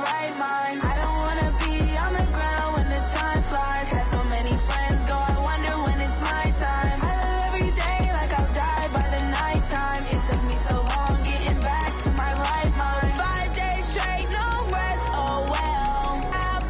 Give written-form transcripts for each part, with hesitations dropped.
right mind. I don't wanna be on the ground when the time flies. Had so many friends go, I wonder when it's my time. I live every day like I'll die by the nighttime. It took me so long getting back to my right mind. 5 days straight, no rest, oh well. I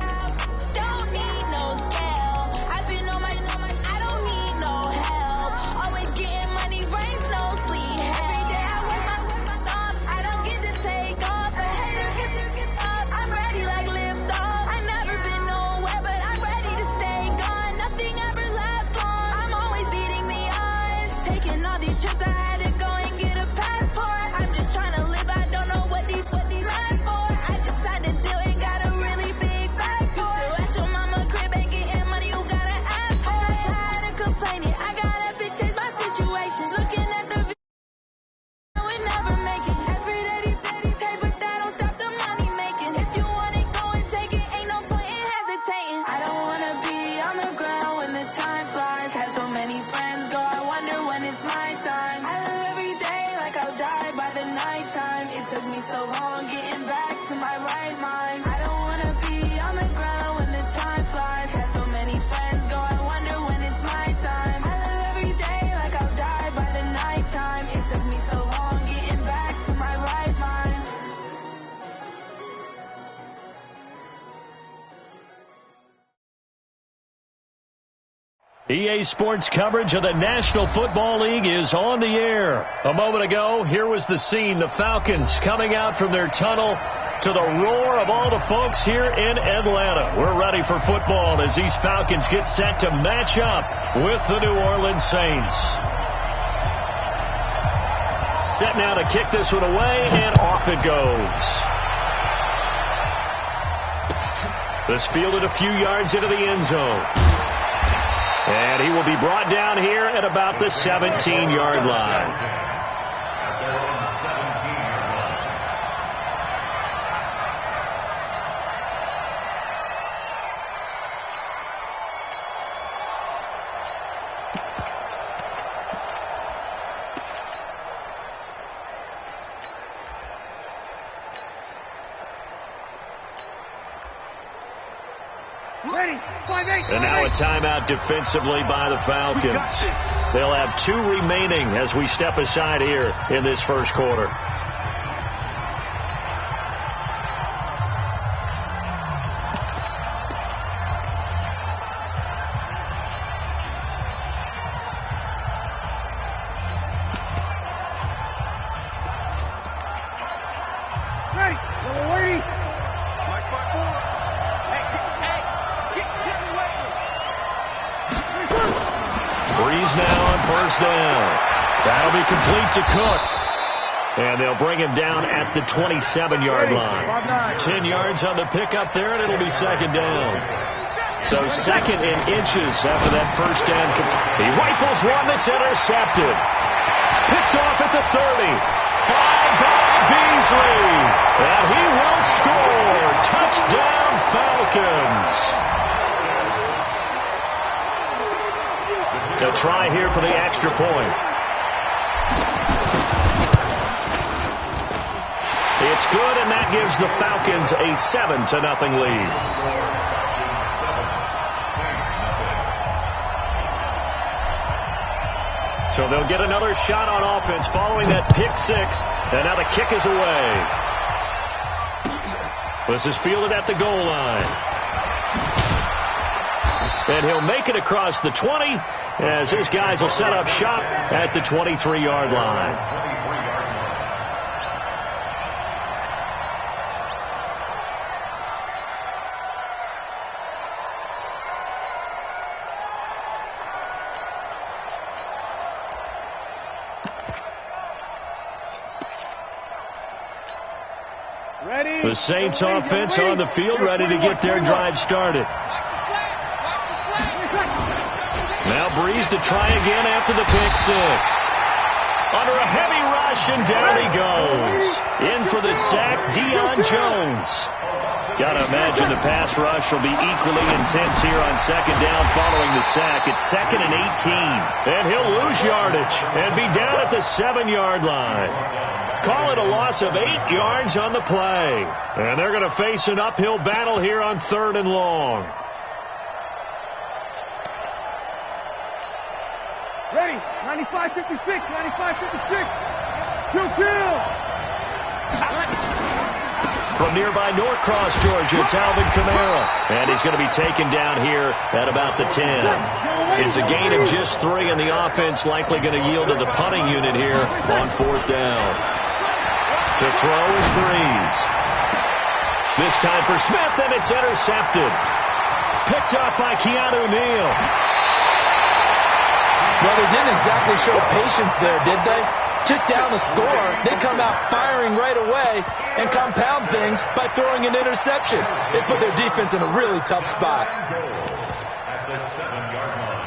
don't need no scale. I've been on my, I don't need no help. Always getting money, rains, no sleep. Every day I work my thumb. I don't get to take off. A hater get up. I'm ready like lift off. I never been nowhere, but I'm ready to stay gone. Nothing ever lasts long. I'm always beating the odds. Taking all these trips, I had to go and get a passport. I'm just trying to live. I don't know what these last for. I just signed a deal and got a really big bag for it. Still at your mama crib and getting money, you gotta ask for it. Tired of complaining. I gotta change my situation. Looking at the we never make it. Every day these take, but that don't stop the money making. If you want it, go and take it. Ain't no point in hesitating. I don't wanna be on the ground when the time flies. Had so many friends go, I wonder when it's my time. I live every day like I'll die by the nighttime. It took me so long getting back to my right mind. I don't wanna be on the ground when the time flies. Had so many friends go, I wonder when it's my time. I live every day like I'll die by the nighttime. It took me so long getting back to my right mind. EA Sports coverage of the National Football League is on the air. A moment ago, here was the scene. The Falcons coming out from their tunnel to the roar of all the folks here in Atlanta. We're ready for football as these Falcons get set to match up with the New Orleans Saints. Set now to kick this one away, and off it goes. This fielded a few yards into the end zone. And he will be brought down here at about the 17-yard line. And now a timeout defensively by the Falcons. They'll have 2 remaining as we step aside here in this first quarter. To Cook. And they'll bring him down at the 27-yard line. 10 yards on the pickup there, and it'll be second down. So second and inches after that first down. He rifles one that's intercepted. Picked off at the 30. Fouled by Beasley. And he will score. Touchdown, Falcons. To try here for the extra point. It's good, and that gives the Falcons a 7-0 lead. So they'll get another shot on offense following that pick six, and now the kick is away. This is fielded at the goal line. And he'll make it across the 20 as his guys will set up shop at the 23-yard line. The Saints offense on the field, ready to get their drive started. Now Breeze to try again after the pick six. Under a heavy rush, and down he goes. In for the sack, Deion Jones. Got to imagine the pass rush will be equally intense here on second down following the sack. It's 2nd and 18. And he'll lose yardage and be down at the 7-yard line. call it a loss of 8 yards on the play. And they're going to face an uphill battle here on 3rd and long. Ready, 95-56, 95-56. Kill. From nearby Norcross, Georgia, it's Alvin Kamara. And he's going to be taken down here at about the 10. It's a gain of just 3, and the offense likely going to yield to the punting unit here on 4th down. To throw is Breeze. This time for Smith, and it's intercepted. Picked up by Keanu Neal. Well, they didn't exactly show patience there, did they? Just down the score, they come out firing right away and compound things by throwing an interception. They put their defense in a really tough spot. At the 7-yard line.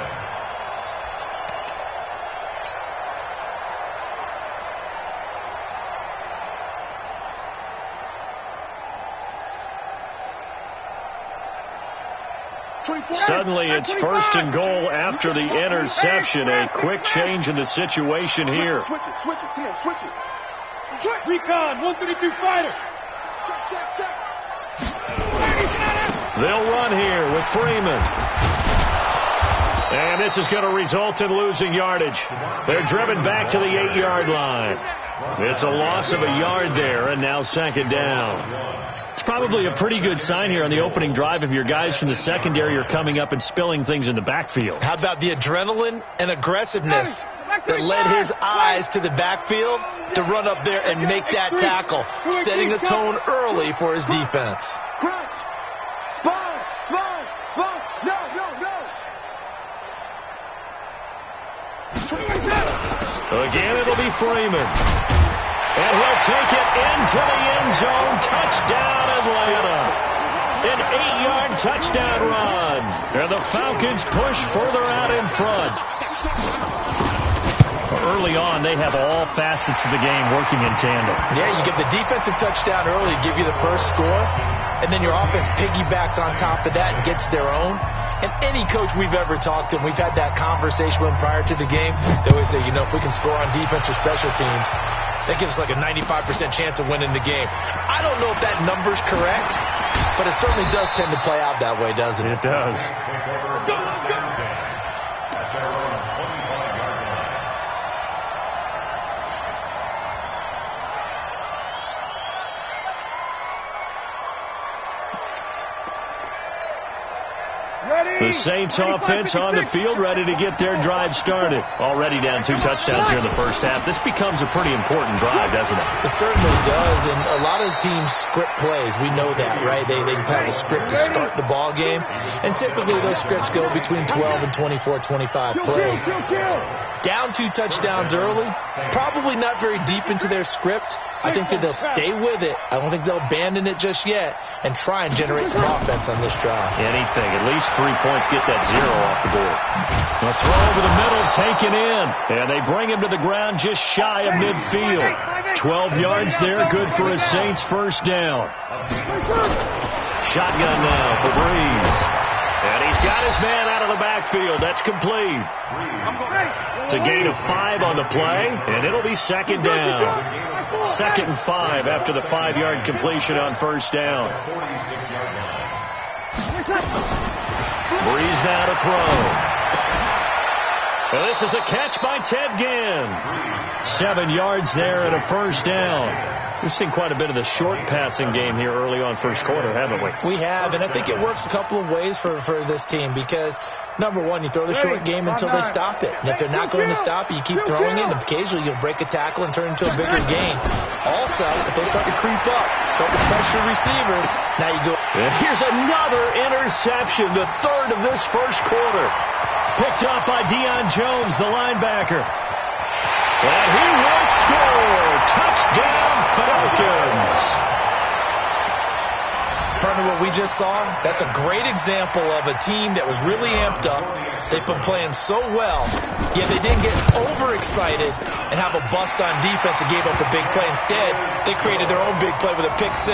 Suddenly it's 1st and goal after the interception. A quick change in the situation here. Switch it. Come on, switch it. Recon, 132 fighter. Check. They'll run here with Freeman. And this is going to result in losing yardage. They're driven back to the 8-yard line. It's a loss of a yard there, and now 2nd down. It's probably a pretty good sign here on the opening drive if your guys from the secondary are coming up and spilling things in the backfield. How about the adrenaline and aggressiveness that led his eyes to the backfield to run up there and make that tackle, setting a tone early for his defense. Crunch. Sponge. No. Again, it'll be Freeman. And he'll take it into the end zone. Touchdown, Atlanta. An 8-yard touchdown run. And the Falcons push further out in front. Early on, they have all facets of the game working in tandem. Yeah, you get the defensive touchdown early, give you the first score, and then your offense piggybacks on top of that and gets their own. And any coach we've ever talked to, and we've had that conversation with them prior to the game, they always say, if we can score on defense or special teams, that gives us like a 95% chance of winning the game. I don't know if that number's correct, but it certainly does tend to play out that way, doesn't it? It does. The Saints offense on the field, ready to get their drive started. Already down 2 touchdowns here in the first half. This becomes a pretty important drive, doesn't it? It certainly does, and a lot of teams script plays. We know that, right? They have a script to start the ball game, and typically those scripts go between 12 and 24, 25 plays. Down 2 touchdowns early, probably not very deep into their script. I think that they'll stay with it. I don't think they'll abandon it just yet and try and generate some offense on this drive. Anything. At least 3 points. Get that 0 off the board. A throw over the middle, taken in. And they bring him to the ground just shy of midfield. 12 yards there. Good for a Saints first down. Shotgun now for Breeze. And he's got his man out of the backfield. That's complete. It's a gain of 5 on the play, and it'll be 2nd down. 2nd and 5 after the 5-yard completion on first down. Breeze now to throw. Well, this is a catch by Ted Ginn. 7 yards there and a first down. We've seen quite a bit of the short passing game here early on first quarter, haven't we? We have, and I think it works a couple of ways for this team because, number one, you throw the short game until they stop it. And if they're not going to stop it, you keep throwing it, and occasionally you'll break a tackle and turn it into a bigger gain. Also, if they start to creep up, start to pressure receivers, now you go. And here's another interception, the 3rd of this first quarter. Picked off by Deion Jones, the linebacker. And he will score. Touchdown, Falcons. Partner, what we just saw, that's a great example of a team that was really amped up. They've been playing so well, yet they didn't get overexcited and have a bust on defense and gave up a big play. Instead, they created their own big play with a pick 6.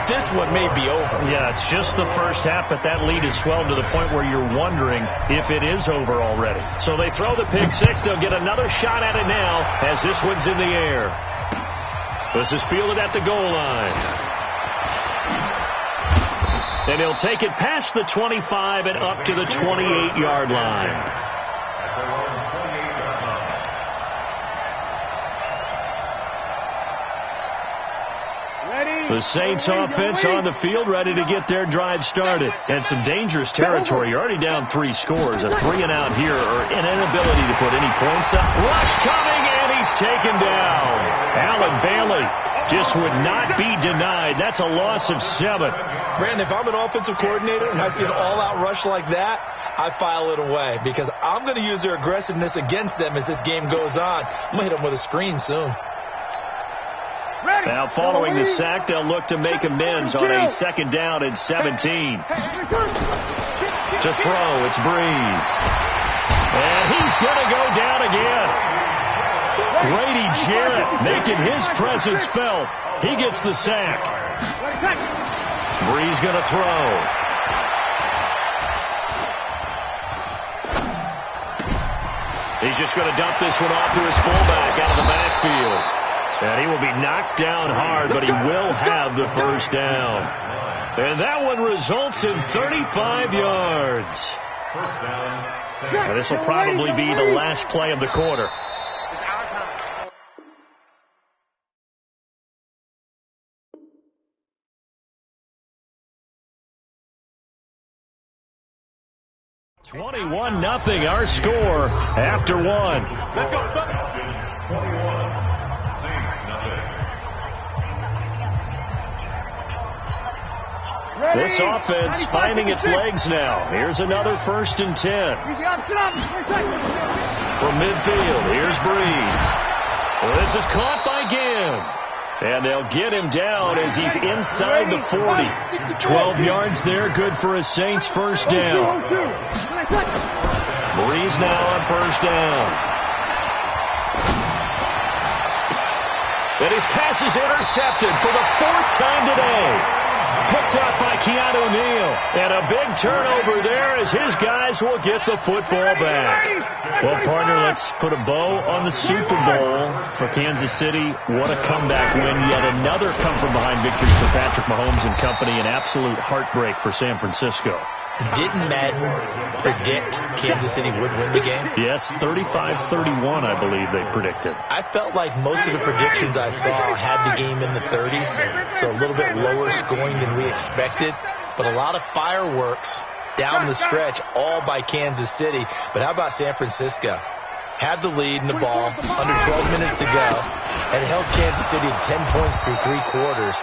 This one may be over. Yeah, it's just the first half, but that lead has swelled to the point where you're wondering if it is over already. So they throw the pick 6. They'll get another shot at it now as this one's in the air. This is fielded at the goal line. And he'll take it past the 25 and up to the 28-yard line. The Saints offense on the field, ready to get their drive started. And some dangerous territory. You're already down 3 scores. A 3-and-out here, or an inability to put any points up. Rush coming, and he's taken down. Alan Bailey just would not be denied. That's a loss of 7. Brandon, if I'm an offensive coordinator and I see an all-out rush like that, I file it away because I'm going to use their aggressiveness against them as this game goes on. I'm going to hit them with a screen soon. Now, following the sack, they'll look to make amends on a 2nd down and 17. To throw, it's Breeze. And he's going to go down again. Grady Jarrett making his presence felt. He gets the sack. Breeze going to throw. He's just going to dump this one off to his fullback out of the backfield. And he will be knocked down hard, but he will have the first down. And that one results in 35 yards. First down. Now, this will probably be the last play of the quarter. It's our time. 21-0 our score after 1. Let's go. 21. Saints, nothing. This offense finding its legs now. Here's another 1st and 10. From midfield, here's Breeze. Well, this is caught by Ginn. And they'll get him down as he's inside the 40. 12 yards there, good for a Saints first down. Breeze now on 1st down. And his pass is intercepted for the 4th time today. Picked up by Keanu Neal. And a big turnover there as his guys will get the football back. Well, partner, let's put a bow on the Super Bowl for Kansas City. What a comeback win. Yet another come-from-behind victory for Patrick Mahomes and company. An absolute heartbreak for San Francisco. Didn't Madden predict Kansas City would win the game? Yes, 35-31, I believe they predicted. I felt like most of the predictions I saw had the game in the 30s, so a little bit lower scoring than we expected, but a lot of fireworks down the stretch, all by Kansas City. But how about San Francisco? Had the lead in the ball, under 12 minutes to go, and held Kansas City to 10 points through 3 quarters.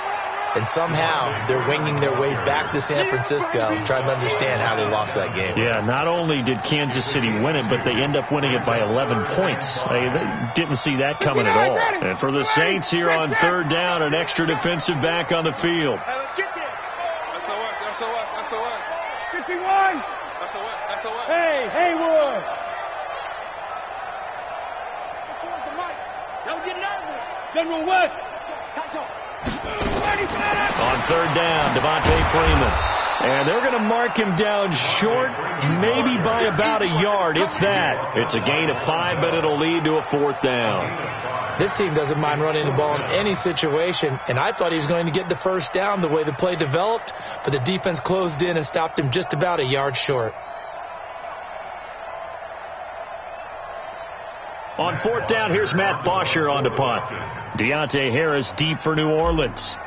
And somehow they're winging their way back to San Francisco, trying to understand how they lost that game. Yeah, not only did Kansas City win it, but they end up winning it by 11 points. They didn't see that coming at all. And for the Saints here on 3rd down, an extra defensive back on the field. Hey, let's get there. SOS. 51. SOS. Hey, Haywood. Towards the mic. Don't get nervous. General West. On 3rd down, Devontae Freeman. And they're going to mark him down short, maybe by about a yard, if that. It's a gain of 5, but it'll lead to a 4th down. This team doesn't mind running the ball in any situation, and I thought he was going to get the first down the way the play developed, but the defense closed in and stopped him just about a yard short. On 4th down, here's Matt Bosher on the punt. Deontay Harris deep for New Orleans.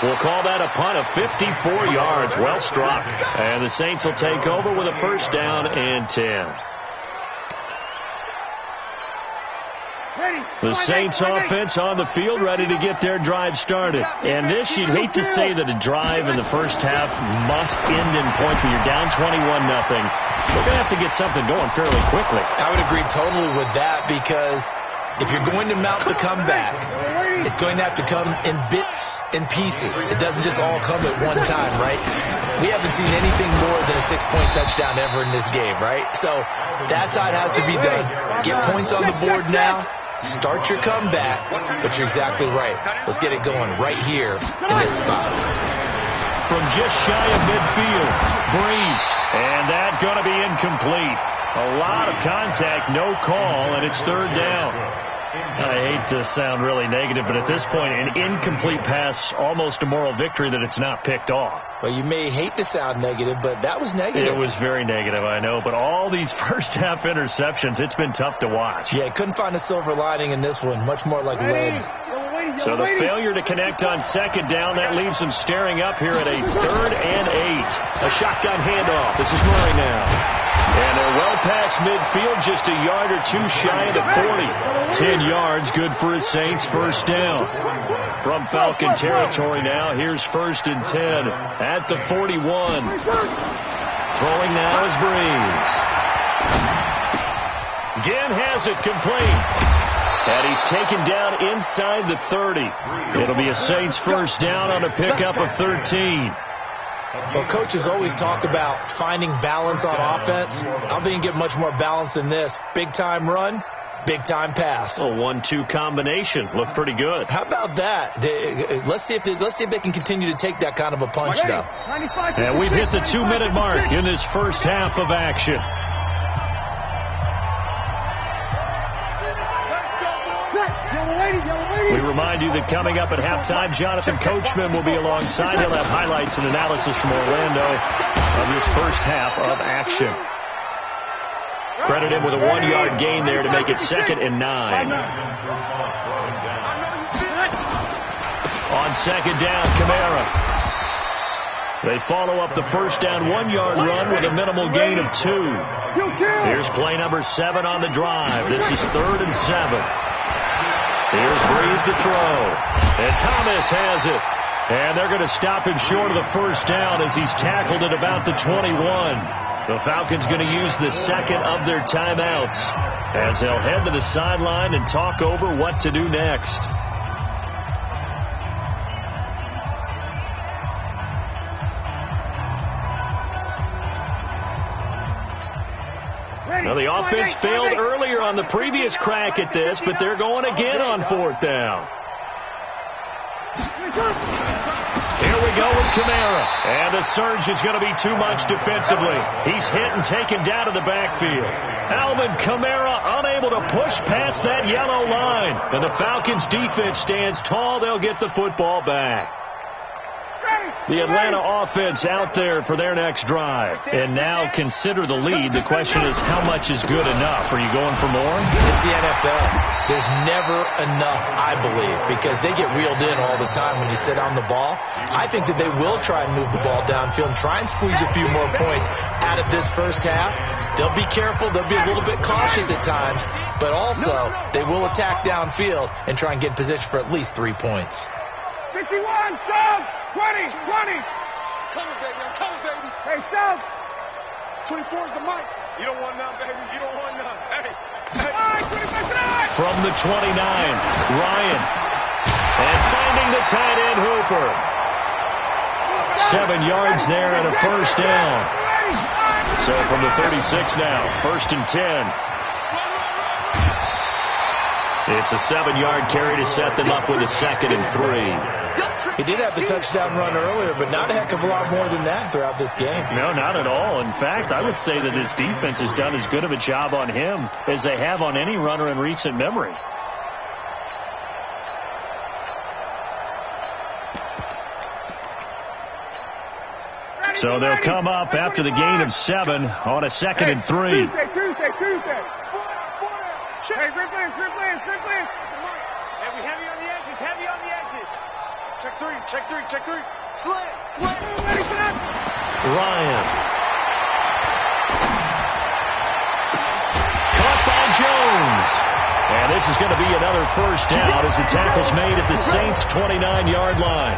We'll call that a punt of 54 yards. Well struck. And the Saints will take over with a 1st down and 10. The Saints offense on the field, ready to get their drive started. And this, you'd hate to say that a drive in the first half must end in points when you're down 21-0. We're going to have to get something going fairly quickly. I would agree totally with that, because if you're going to mount the comeback, it's going to have to come in bits and pieces. It doesn't just all come at one time, right? We haven't seen anything more than a 6-point touchdown ever in this game, right? So that's how it has to be done. Get points on the board now. Start your comeback. But you're exactly right. Let's get it going right here in this spot. from just shy of midfield. Breeze. And that's going to be incomplete. A lot of contact, no call, and it's third down. I hate to sound really negative, but at this point, an incomplete pass, almost a moral victory that it's not picked off. Well, you may hate to sound negative, but that was negative. It was very negative, I know, but all these first-half interceptions, it's been tough to watch. Yeah, couldn't find a silver lining in this one, much more like lead. So the failure to connect on second down, that leaves them staring up here at a 3rd and 8. A shotgun handoff. This is Murray now. And they're well past midfield, just a yard or two shy of the 40. 10 yards, good for his Saints, first down. From Falcon territory now, here's 1st and 10 at the 41. Throwing now is Breeze. Again has it complete. And he's taken down inside the 30. It'll be a Saints first down on a pickup of 13. Well, coaches always talk about finding balance on offense. I don't think you can get much more balance than this. Big-time run, big-time pass. A 1-2 combination. Looked pretty good. How about that? Let's see if they can continue to take that kind of a punch, though. And we've hit the 2-minute mark in this first half of action. We remind you that coming up at halftime, Jonathan Coachman will be alongside. He'll have highlights and analysis from Orlando of this first half of action. Credit him with a 1-yard gain there to make it 2nd and 9. On second down, Kamara. They follow up the first down 1-yard run with a minimal gain of 2. Here's play number 7 on the drive. This is 3rd and 7. Here's Breeze to throw. And Thomas has it. And they're going to stop him short of the first down as he's tackled at about the 21. The Falcons going to use the second of their timeouts as they'll head to the sideline and talk over what to do next. Now, the offense failed earlier on the previous crack at this, but they're going again on 4th down. Here we go with Kamara. And the surge is going to be too much defensively. He's hit and taken down to the backfield. Alvin Kamara unable to push past that yellow line. And the Falcons defense stands tall. They'll get the football back. The Atlanta offense out there for their next drive. And now consider the lead. The question is, how much is good enough? Are you going for more? It's the NFL. There's never enough, I believe, because they get reeled in all the time when you sit on the ball. I think that they will try and move the ball downfield and try and squeeze a few more points out of this first half. They'll be careful. They'll be a little bit cautious at times. But also, they will attack downfield and try and get in position for at least 3 points. 51, South, 20, 20. Coming, baby, I'm coming, baby. Hey, South. 24 is the mic. You don't want none, baby. You don't want none. Hey, hey. All right, 25. From the 29, Ryan. And finding the tight end, Hooper. 7 yards there and a first down. So from the 36 now, 1st and 10. It's a 7-yard carry to set them up with a 2nd and 3. He did have the touchdown run earlier, but not a heck of a lot more than that throughout this game. No, not at all. In fact, I would say that this defense has done as good of a job on him as they have on any runner in recent memory. So they'll come up after the gain of 7 on a 2nd and 3. Tuesday. Hey, grip in. Hey, we heavy on the edges. Check three. Slant. Ryan. Caught by Jones. And this is going to be another first down as the tackle's made at the Saints' 29-yard line.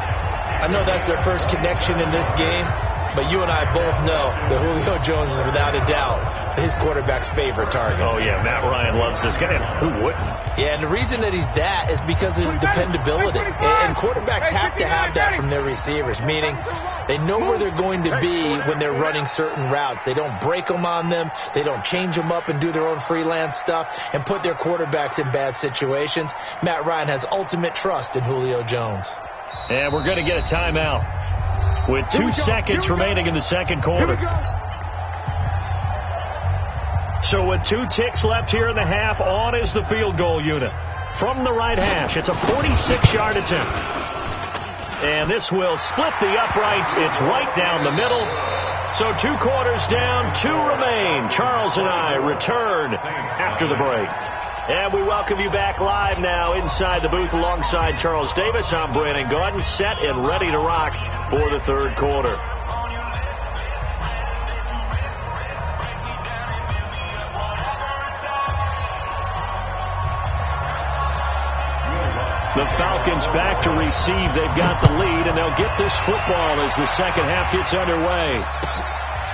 I know that's their first connection in this game, but you and I both know that Julio Jones is without a doubt his quarterback's favorite target. Oh, yeah, Matt Ryan loves this guy. Who wouldn't? Yeah, and the reason that he's that is because of his dependability. And quarterbacks have to have that from their receivers, meaning they know where they're going to be when they're running certain routes. They don't break them on them. They don't change them up and do their own freelance stuff and put their quarterbacks in bad situations. Matt Ryan has ultimate trust in Julio Jones. And we're going to get a timeout. with 2 seconds remaining in the second quarter. So with 2 ticks left here in the half, on is the field goal unit. From the right hash, it's a 46-yard attempt. And this will split the uprights. It's right down the middle. So 2 quarters down, 2 remain. Charles and I return after the break. And we welcome you back live now inside the booth alongside Charles Davis. I'm Brandon Gaudin, set and ready to rock for the third quarter. The Falcons back to receive. They've got the lead, and they'll get this football as the second half gets underway.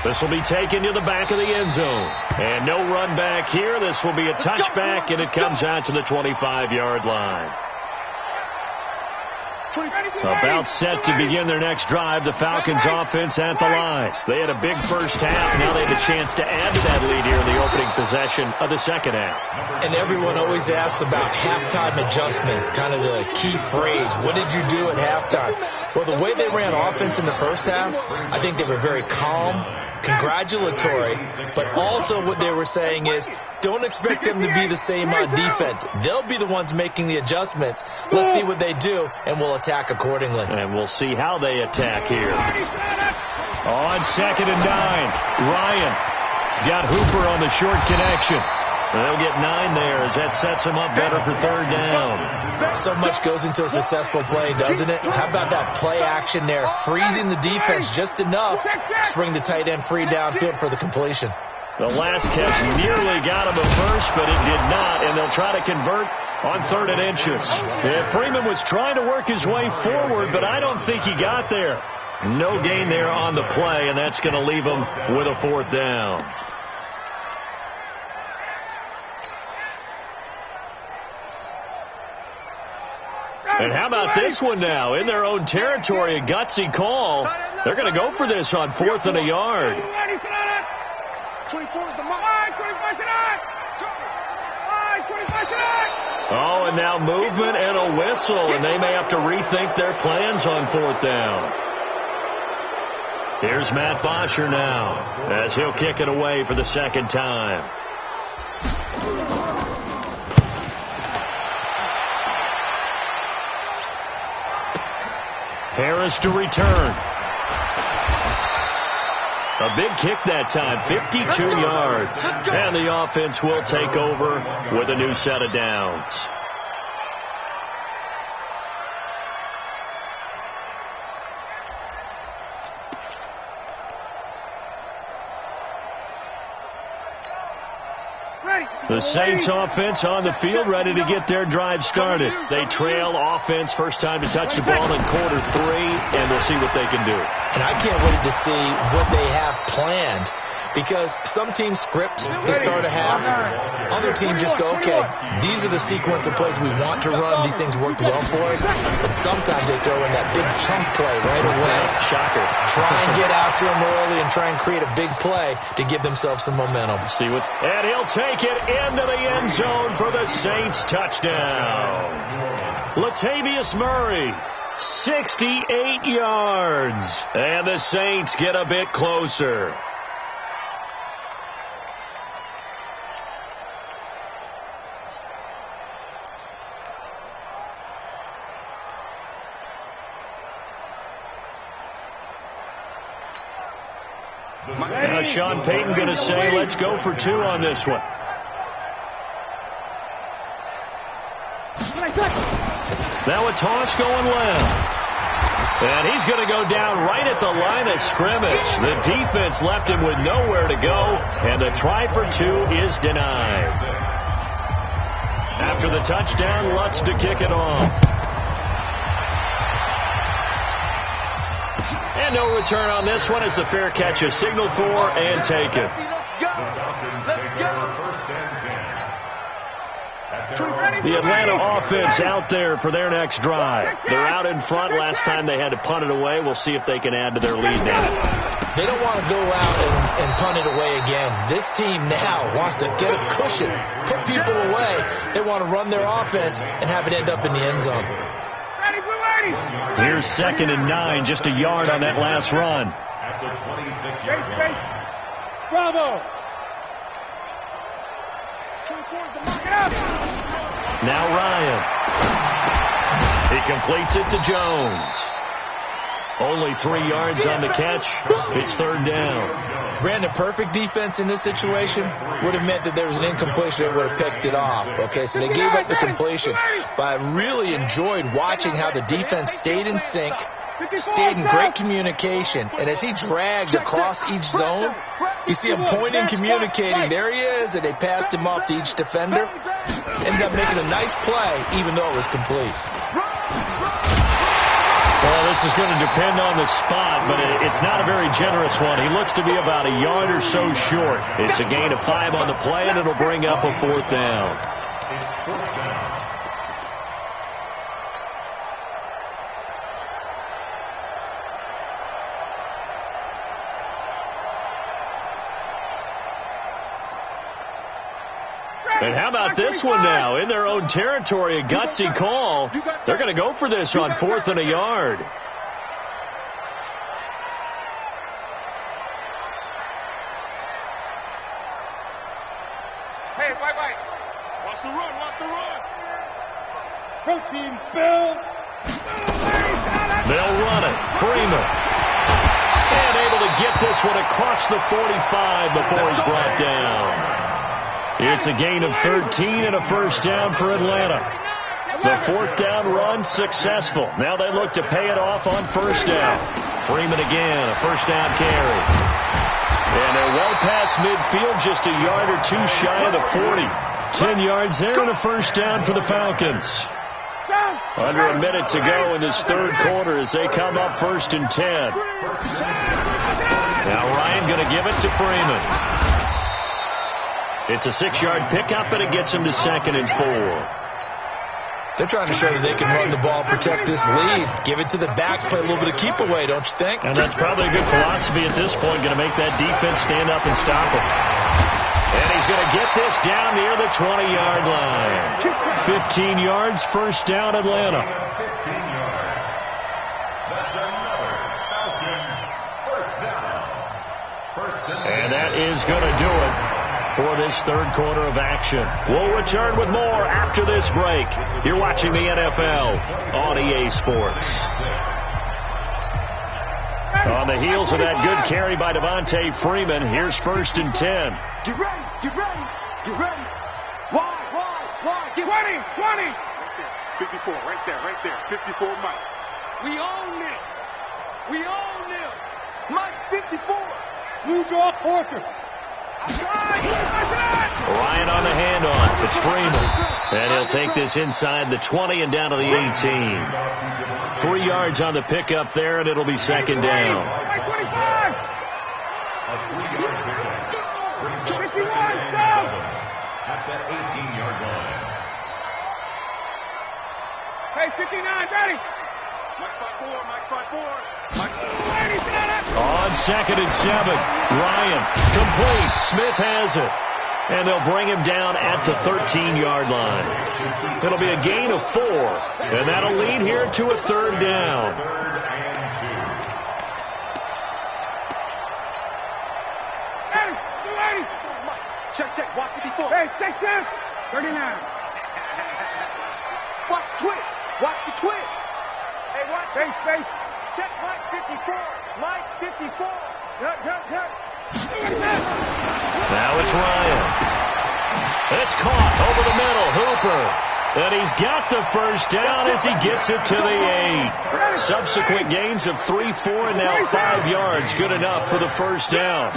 This will be taken to the back of the end zone. And no run back here. This will be a touchback, and it comes out to the 25-yard line. About set to begin their next drive, the Falcons offense at the line. They had a big first half. Now they have a chance to add to that lead here in the opening possession of the second half. And everyone always asks about halftime adjustments, kind of the key phrase. What did you do at halftime? Well, the way they ran offense in the first half, I think they were very calm, congratulatory, but also what they were saying is don't expect them to be the same on defense. They'll be the ones making the adjustments. Let's see what they do, and we'll attack accordingly. And we'll see how they attack here. On 2nd and 9, Ryan's got Hooper on the short connection. They'll get 9 there as that sets him up better for third down. So much goes into a successful play, doesn't it? How about that play action there, freezing the defense just enough to bring the tight end free downfield for the completion. The last catch nearly got him at first, but it did not, and they'll try to convert on 3rd and inches. Yeah, Freeman was trying to work his way forward, but I don't think he got there. No gain there on the play, and that's going to leave him with a 4th down. And how about this one now? In their own territory, a gutsy call. They're going to go for this on 4th and a yard. 24 is the mark. Oh, and now movement and a whistle, and they may have to rethink their plans on 4th down. Here's Matt Bosher now as he'll kick it away for the second time. Harris to return. A big kick that time, 52 yards. And the offense will take over with a new set of downs. The Saints offense on the field, ready to get their drive started. They trail offense, first time to touch the ball in quarter 3, and we'll see what they can do. And I can't wait to see what they have planned, because some teams script to start a half. Other teams just go, okay, these are the sequence of plays we want to run. These things worked well for us. But sometimes they throw in that big chunk play right away. Shocker. Try and get after them early and try and create a big play to give themselves some momentum. See what? And he'll take it into the end zone for the Saints touchdown. Latavius Murray, 68 yards. And the Saints get a bit closer. Now Sean Payton going to say, let's go for 2 on this one. Now a toss going left. And he's going to go down right at the line of scrimmage. The defense left him with nowhere to go, and the try for 2 is denied. After the touchdown, Lutz to kick it off. And no return on this one as the fair catch is signaled for and taken. The Atlanta offense out there for their next drive. They're out in front. Last time they had to punt it away. We'll see if they can add to their lead now. They don't want to go out and punt it away again. This team now wants to get a cushion, put people away. They want to run their offense and have it end up in the end zone. Here's 2nd and 9, just a yard on that last run. At the 26-yard line. Bravo. Now Ryan. He completes it to Jones. Only 3 yards on the catch. It's 3rd down. Brandon, perfect defense in this situation would have meant that there was an incompletion that would have picked it off. Okay, so they gave up the completion. But I really enjoyed watching how the defense stayed in sync, stayed in great communication. And as he dragged across each zone, you see him pointing, communicating. There he is, and they passed him off to each defender. Ended up making a nice play, even though it was complete. Well, this is going to depend on the spot, but it's not a very generous one. He looks to be about a yard or so short. It's a gain of 5 on the play, and it'll bring up a 4th down. It's 4th down. And how about this one now? In their own territory, a gutsy call. They're going to go for this on 4th and a yard. Hey, bye-bye. Watch the run, watch the run. Protein spill. They'll run it. Freeman. And able to get this one across the 45 before he's brought down. It's a gain of 13 and a 1st down for Atlanta. The 4th down run successful. Now they look to pay it off on 1st down. Freeman again, a 1st down carry. And they're well past midfield, just a yard or 2 shy of the 40. 10 yards there and a 1st down for the Falcons. Under a minute to go in this 3rd quarter as they come up 1st and 10. Now Ryan going to give it to Freeman. It's a 6-yard pickup, and it gets him to 2nd and 4. They're trying to show that they can run the ball, protect this lead. Give it to the backs, play a little bit of keep away, don't you think? And that's probably a good philosophy at this point, going to make that defense stand up and stop him. And he's going to get this down near the 20-yard line. 15 yards, 1st down, Atlanta. 15 yards. That's another Falcons 1st down. And that is going to do it for this 3rd quarter of action. We'll return with more after this break. You're watching the NFL on EA Sports. On the heels of that good carry by Devontae Freeman, here's 1st and 10. Get ready, get ready, get ready. Wide, get 20. 54, right there. 54, Mike. We own it. Mike's 54. You draw quarters. Ryan on the handoff. It's Freeman. And he'll take this inside the 20 and down to the 18. 3 yards on the pickup there, and it'll be 2nd down. A 3-yard pickup. Brings up 2nd and 7 at that 18-yard line. Hey, 59, ready. Mike 5-4. On 2nd and 7, Ryan complete. Smith has it. And they'll bring him down at the 13-yard line. It'll be a gain of 4. And that'll lead here to a 3rd down. 3rd and 2. Check. Watch 54. Hey, check. 39. Watch the twist. Hey, watch. Space. Check Mike 54. Now it's Ryan. It's caught over the middle. Hooper. And he's got the 1st down as he gets it to the 8. Subsequent gains of 3, 4, and now 5 yards. Good enough for the 1st down.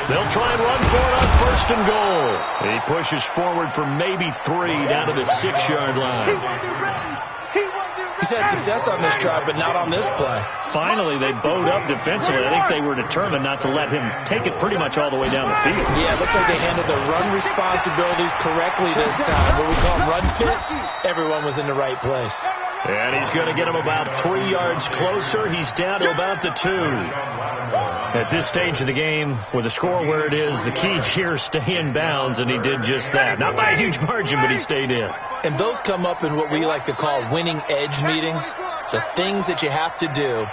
They'll try and run for it on 1st and goal. He pushes forward for maybe 3 down to the 6-yard line. He's had success on this drive, but not on this play. Finally, they bowed up defensively. I think they were determined not to let him take it pretty much all the way down the field. Yeah, it looks like they handled their run responsibilities correctly this time. What we call run fits, everyone was in the right place. And he's going to get him about 3 yards closer. He's down to about the 2. At this stage of the game, with the score where it is, the key here is stay in bounds, and he did just that. Not by a huge margin, but he stayed in. And those come up in what we like to call winning edge meetings. The things that you have to do,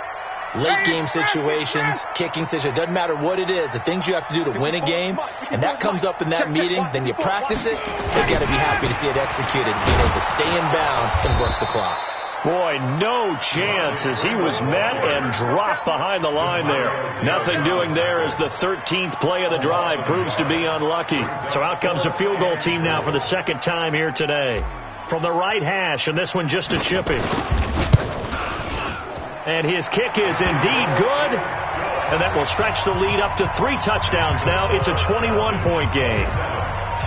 late game situations, kicking situations, doesn't matter what it is, the things you have to do to win a game, and that comes up in that meeting, then you practice it, you've got to be happy to see it executed, being able to stay in bounds and work the clock. Boy, no chance as he was met and dropped behind the line there. Nothing doing there as the 13th play of the drive proves to be unlucky. So out comes a field goal team now for the second time here today. From the right hash, and this one just a chipping. And his kick is indeed good. And that will stretch the lead up to 3 touchdowns now. It's a 21-point game.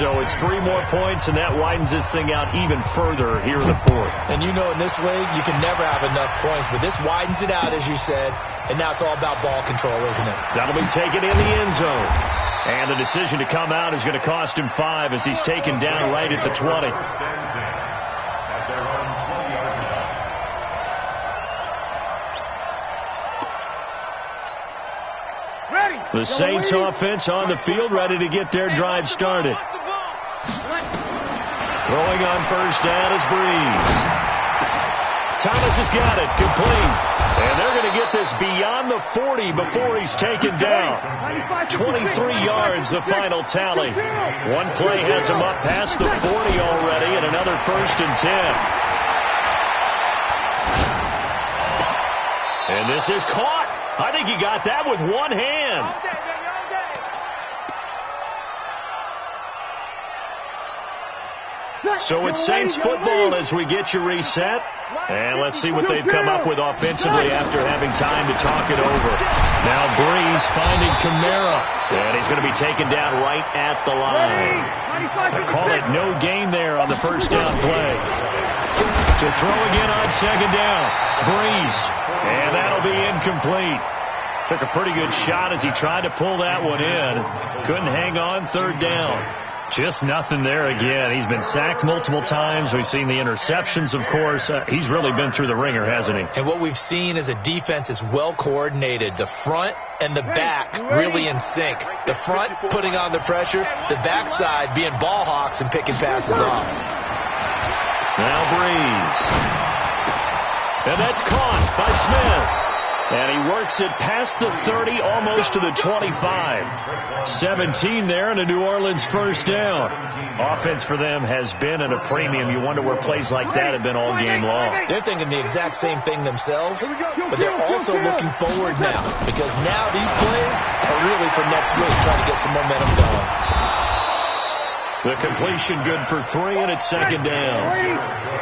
So it's 3 more points, and that widens this thing out even further here in the fourth. And you know in this league, you can never have enough points, but this widens it out, as you said, and now it's all about ball control, isn't it? That'll be taken in the end zone. And the decision to come out is going to cost him 5 as he's taken down right at the 20. The Saints offense on the field, ready to get their drive started. Throwing on first down is Breeze. Thomas has got it, complete. And they're going to get this beyond the 40 before he's taken down. 23 yards, the final tally. One play has him up past the 40 already, and another 1st and 10. And this is caught. I think he got that with one hand. So it's Saints football as we get you reset. And let's see what they've come up with offensively after having time to talk it over. Now Breeze finding Kamara. And he's going to be taken down right at the line. They call it no gain there on the first down play. To throw again on second down. Breeze. And that'll be incomplete. Took a pretty good shot as he tried to pull that one in. Couldn't hang on, third down. Just nothing there again. He's been sacked multiple times. We've seen the interceptions, of course. He's really been through the ringer, hasn't he? And what we've seen is a defense is well coordinated. The front and the back really in sync. The front putting on the pressure. The backside being ball hawks and picking passes off. Now Breeze. And that's caught by Smith. And he works it past the 30, almost to the 25. 17 there, and a New Orleans first down. Offense for them has been at a premium. You wonder where plays like that have been all game long. They're thinking the exact same thing themselves, but they're also looking forward now, because now these plays are really for next week, trying to get some momentum going. The completion good for 3, and it's second down.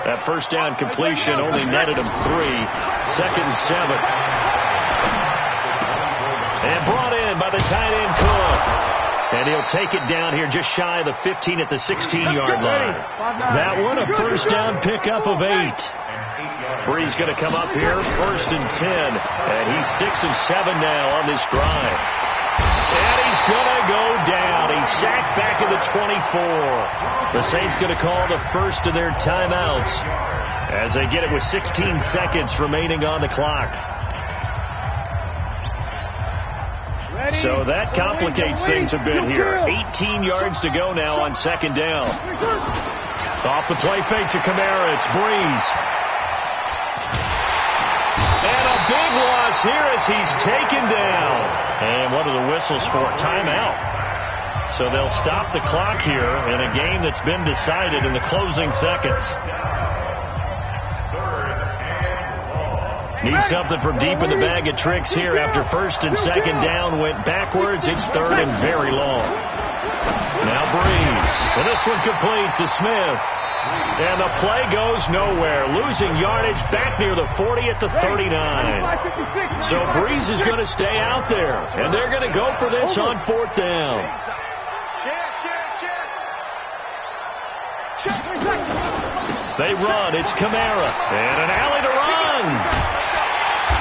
That first down completion only netted him 3. Second and 7. And brought in by the tight end Cook. And he'll take it down here just shy of the 15 at the 16-yard line. That one a first down pickup of 8. Breeze going to come up here, 1st and 10. And he's 6 of 7 now on this drive. And he's going to go down. He's sacked back at the 24. The Saints going to call the first of their timeouts as they get it with 16 seconds remaining on the clock. So that complicates things a bit here. 18 yards to go now on second down. Off the play fake to Kamara. It's Breeze. And a big loss here as he's taken down. And what are the whistles for? Timeout. So they'll stop the clock here in a game that's been decided in the closing seconds. Need something from deep in the bag of tricks here after 1st and 2nd down went backwards. It's 3rd and very long. Now Breeze. And this one complete to Smith. And the play goes nowhere. Losing yardage back near the 40 at the 39. So Breeze is going to stay out there. And they're going to go for this on 4th down. They run. It's Kamara. And an alley to run.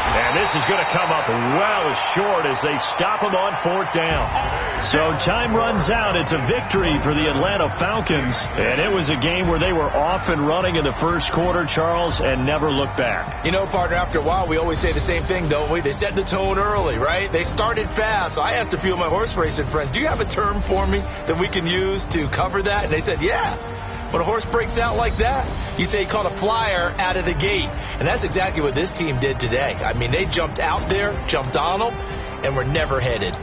And this is going to come up well short as they stop him on 4th down. So time runs out. It's a victory for the Atlanta Falcons. And it was a game where they were off and running in the first quarter, Charles, and never looked back. You know, partner, after a while, we always say the same thing, don't we? They set the tone early, right? They started fast. So I asked a few of my horse racing friends, do you have a term for me that we can use to cover that? And they said, yeah. When a horse breaks out like that, you say he caught a flyer out of the gate. And that's exactly what this team did today. I mean, they jumped out there, jumped on them, and were never headed.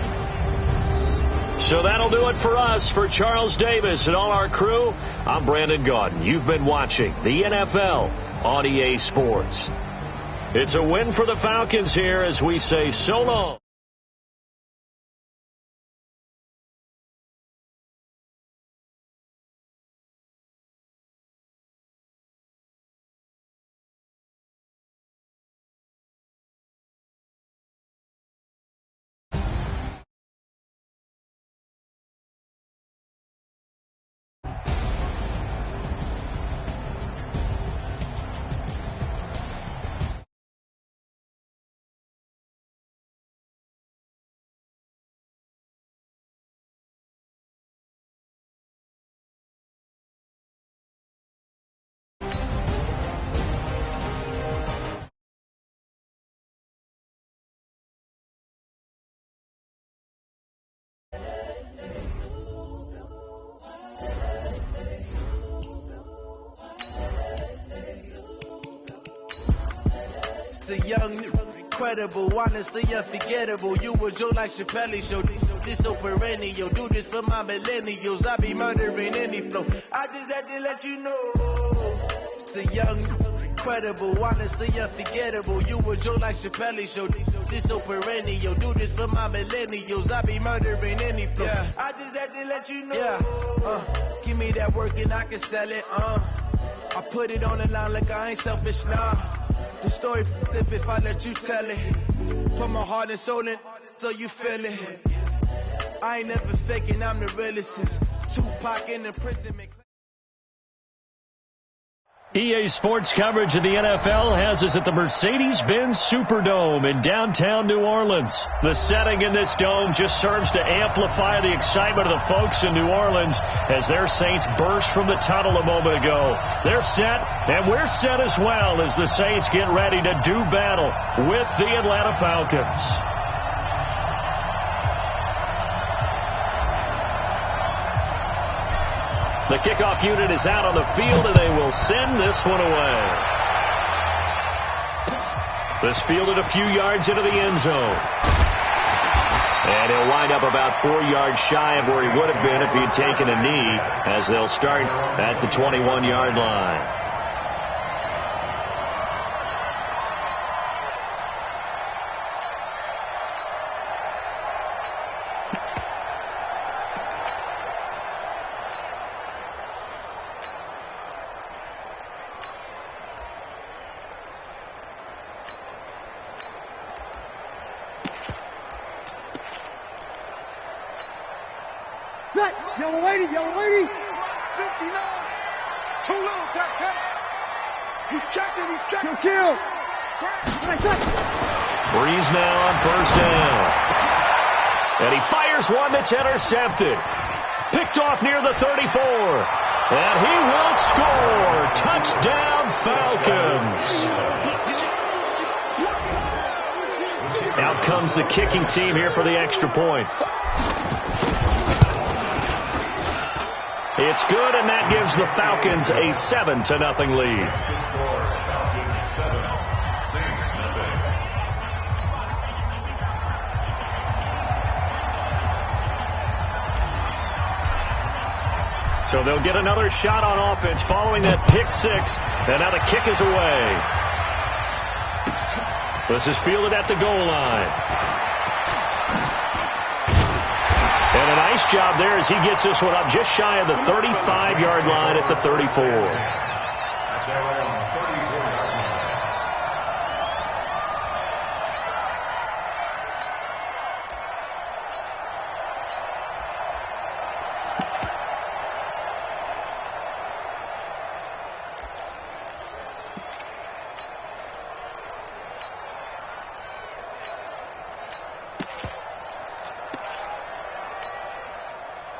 So that'll do it for us. For Charles Davis and all our crew, I'm Brandon Gaudin. You've been watching the NFL on EA Sports. It's a win for the Falcons here as we say so long. The young, incredible, honestly unforgettable. You a Joe like Chappelle show. This so perennial. Do this for my millennials. I be murdering any flow. I just had to let you know. It's the young, incredible, honestly unforgettable. You a Joe like Chappelle show. This so perennial. Do this for my millennials. I be murdering any flow. Yeah. I just had to let you know. Yeah. Give me that work and I can sell it. I put it on the line like I ain't selfish, nah. The story flip if I let you tell it. Put my heart and soul in so you feel it. I ain't never faking, I'm the realest since Tupac in imprisonment. EA Sports coverage of the NFL has us at the Mercedes-Benz Superdome in downtown New Orleans. The setting in this dome just serves to amplify the excitement of the folks in New Orleans as their Saints burst from the tunnel a moment ago. They're set, and we're set as well as the Saints get ready to do battle with the Atlanta Falcons. The kickoff unit is out on the field, and they will send this one away. This fielded a few yards into the end zone. And he'll wind up about 4 yards shy of where he would have been if he had taken a knee, as they'll start at the 21-yard line. Yellow lady, yellow lady. 59. Too low, cut. He's checking. Kill. Breeze now on first down. And he fires one that's intercepted. Picked off near the 34. And he will score. Touchdown, Falcons. Out comes the kicking team here for the extra point. It's good, and that gives the Falcons a 7-0 lead. So they'll get another shot on offense following that pick six, and now the kick is away. This is fielded at the goal line. And a nice job there as he gets this one up just shy of the 35-yard line at the 34.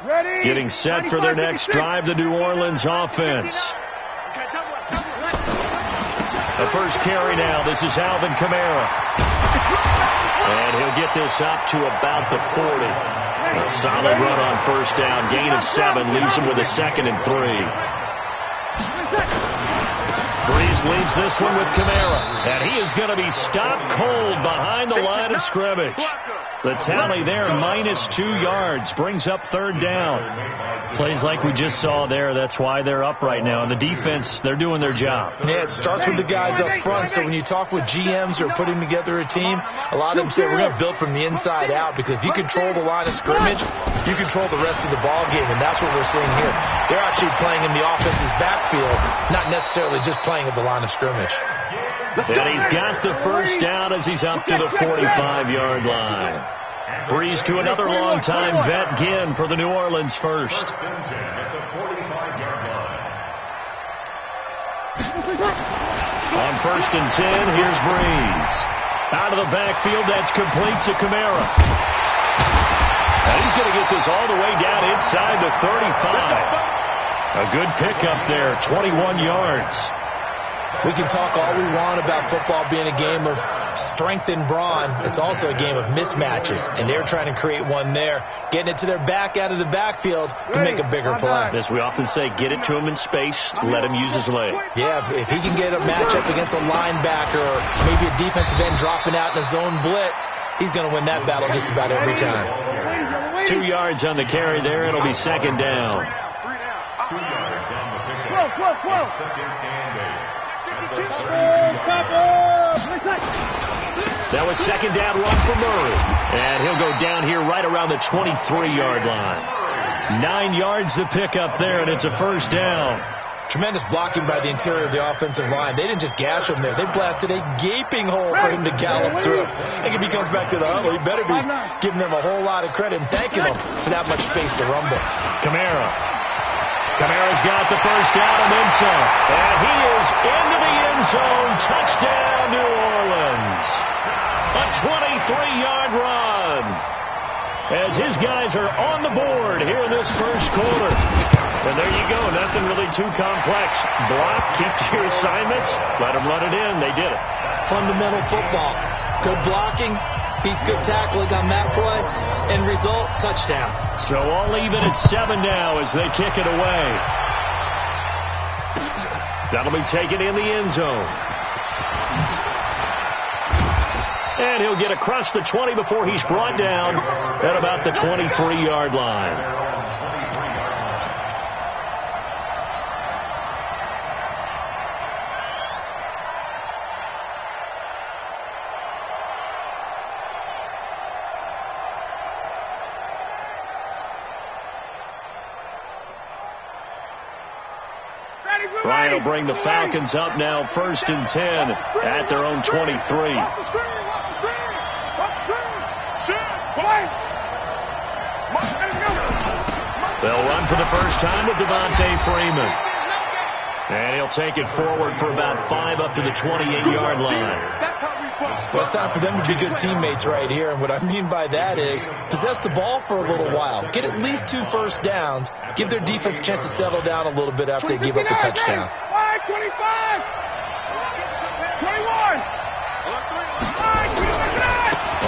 Getting set for their next drive, the New Orleans offense. The first carry now. This is Alvin Kamara. And he'll get this up to about the 40. A solid run on first down. Gain of 7 leaves him with a 2nd and 3. Breeze leads this one with Kamara. And he is going to be stopped cold behind the line of scrimmage. The tally there, -2 yards, brings up 3rd down. Plays like we just saw there. That's why they're up right now. And the defense, they're doing their job. Yeah, it starts with the guys up front. So when you talk with GMs who are putting together a team, a lot of them say we're going to build from the inside out, because if you control the line of scrimmage, you control the rest of the ball game, and that's what we're seeing here. They're actually playing in the offense's backfield, not necessarily just playing at the line of scrimmage. And he's got the first down as he's up to the 45-yard line. Breeze to another long-time vet, Ginn, for the New Orleans first. On 1st and 10, here's Breeze. Out of the backfield, that's complete to Kamara. And he's going to get this all the way down inside the 35. A good pickup there, 21 yards. We can talk all we want about football being a game of strength and brawn. It's also a game of mismatches, and they're trying to create one there, getting it to their back out of the backfield to make a bigger play. As we often say, get it to him in space, let him use his leg. Yeah, if he can get a matchup against a linebacker or maybe a defensive end dropping out in a zone blitz, he's going to win that battle just about every time. 2 yards on the carry there. It'll be 2nd down. 2 yards on the pickup. 2nd and 8. That was 2nd down run for Murray. And he'll go down here right around the 23-yard line. 9 yards to pick up there, and it's a 1st down. Tremendous blocking by the interior of the offensive line. They didn't just gash him there. They blasted a gaping hole for him to gallop through. I think if he comes back to the huddle, he better be giving them a whole lot of credit and thanking them for that much space to rumble. Kamara's got the first down and then some. And he is into the end zone. Touchdown, New Orleans. A 23-yard run. As his guys are on the board here in this first quarter. And there you go. Nothing really too complex. Block, keep to your assignments, let them run it in. They did it. Fundamental football. Good blocking beats good tackling on that play. End result, touchdown. So all even at 7 now as they kick it away. That'll be taken in the end zone. And he'll get across the 20 before he's brought down at about the 23-yard line. Ryan will bring the Falcons up now, 1st and 10 at their own 23. They'll run for the first time with Devontae Freeman. And he'll take it forward for about 5 up to the 28-yard line. Well, it's time for them to be good teammates right here. And what I mean by that is possess the ball for a little while. Get at least 2 first downs. Give their defense a chance to settle down a little bit after they give up a touchdown. 25, 21.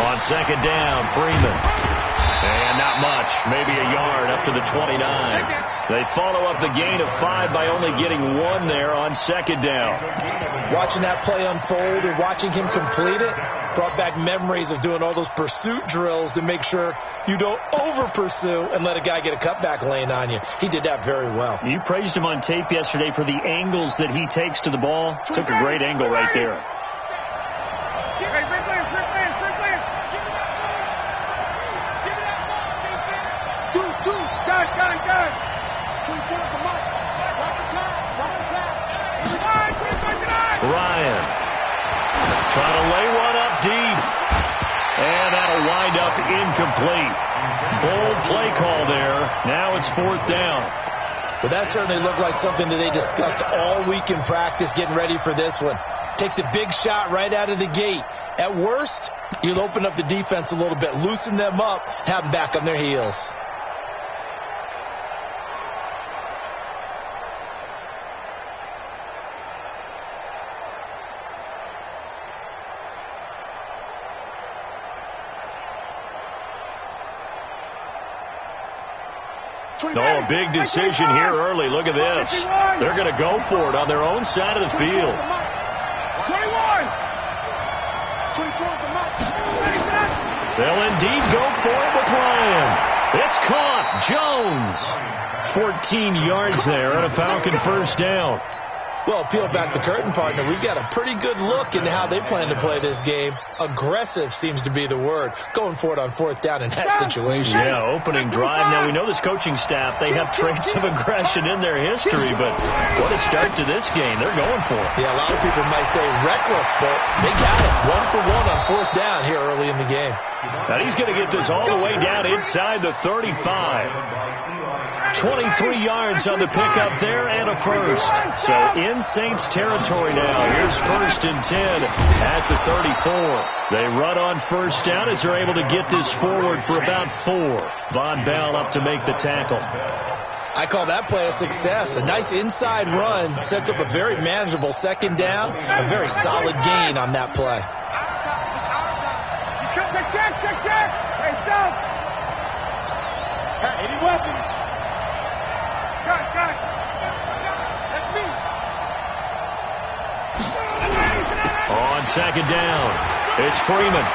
On 2nd down, Freeman. And not much, maybe a yard up to the 29. They follow up the gain of 5 by only getting 1 there on 2nd down. Watching that play unfold or watching him complete it brought back memories of doing all those pursuit drills to make sure you don't over-pursue and let a guy get a cutback lane on you. He did that very well. You praised him on tape yesterday for the angles that he takes to the ball. Took a great angle right there. Ryan trying to lay one up deep. And that'll wind up incomplete. Bold play call there. Now it's 4th down. Well, that certainly looked like something that they discussed all week in practice getting ready for this one. Take the big shot right out of the gate. At worst, you'll open up the defense a little bit, loosen them up, have them back on their heels. Oh, a big decision here early. Look at this. They're going to go for it on their own side of the field. 21. 24 is the mark. They'll indeed go for it with Ryan. It's caught. Jones. 14 yards there and a Falcon first down. Well, peel back the curtain, partner. We've got a pretty good look into how they plan to play this game. Aggressive seems to be the word. Going for it on fourth down in that situation. Yeah, opening drive. Now, we know this coaching staff, they have traits of aggression in their history, but what a start to this game. They're going for it. Yeah, a lot of people might say reckless, but they got it. 1 for 1 on fourth down here early in the game. And he's going to get this all the way down inside the 35. 23 yards on the pickup there and a first. So in Saints territory now. Here's 1st and 10 at the 34. They run on first down as they're able to get this forward for about 4. Von Bell up to make the tackle. I call that play a success. A nice inside run sets up a very manageable second down. A very solid gain on that play. Check. Hey, stop. Hey, any weapon? Got. That's me. On second down, it's Freeman.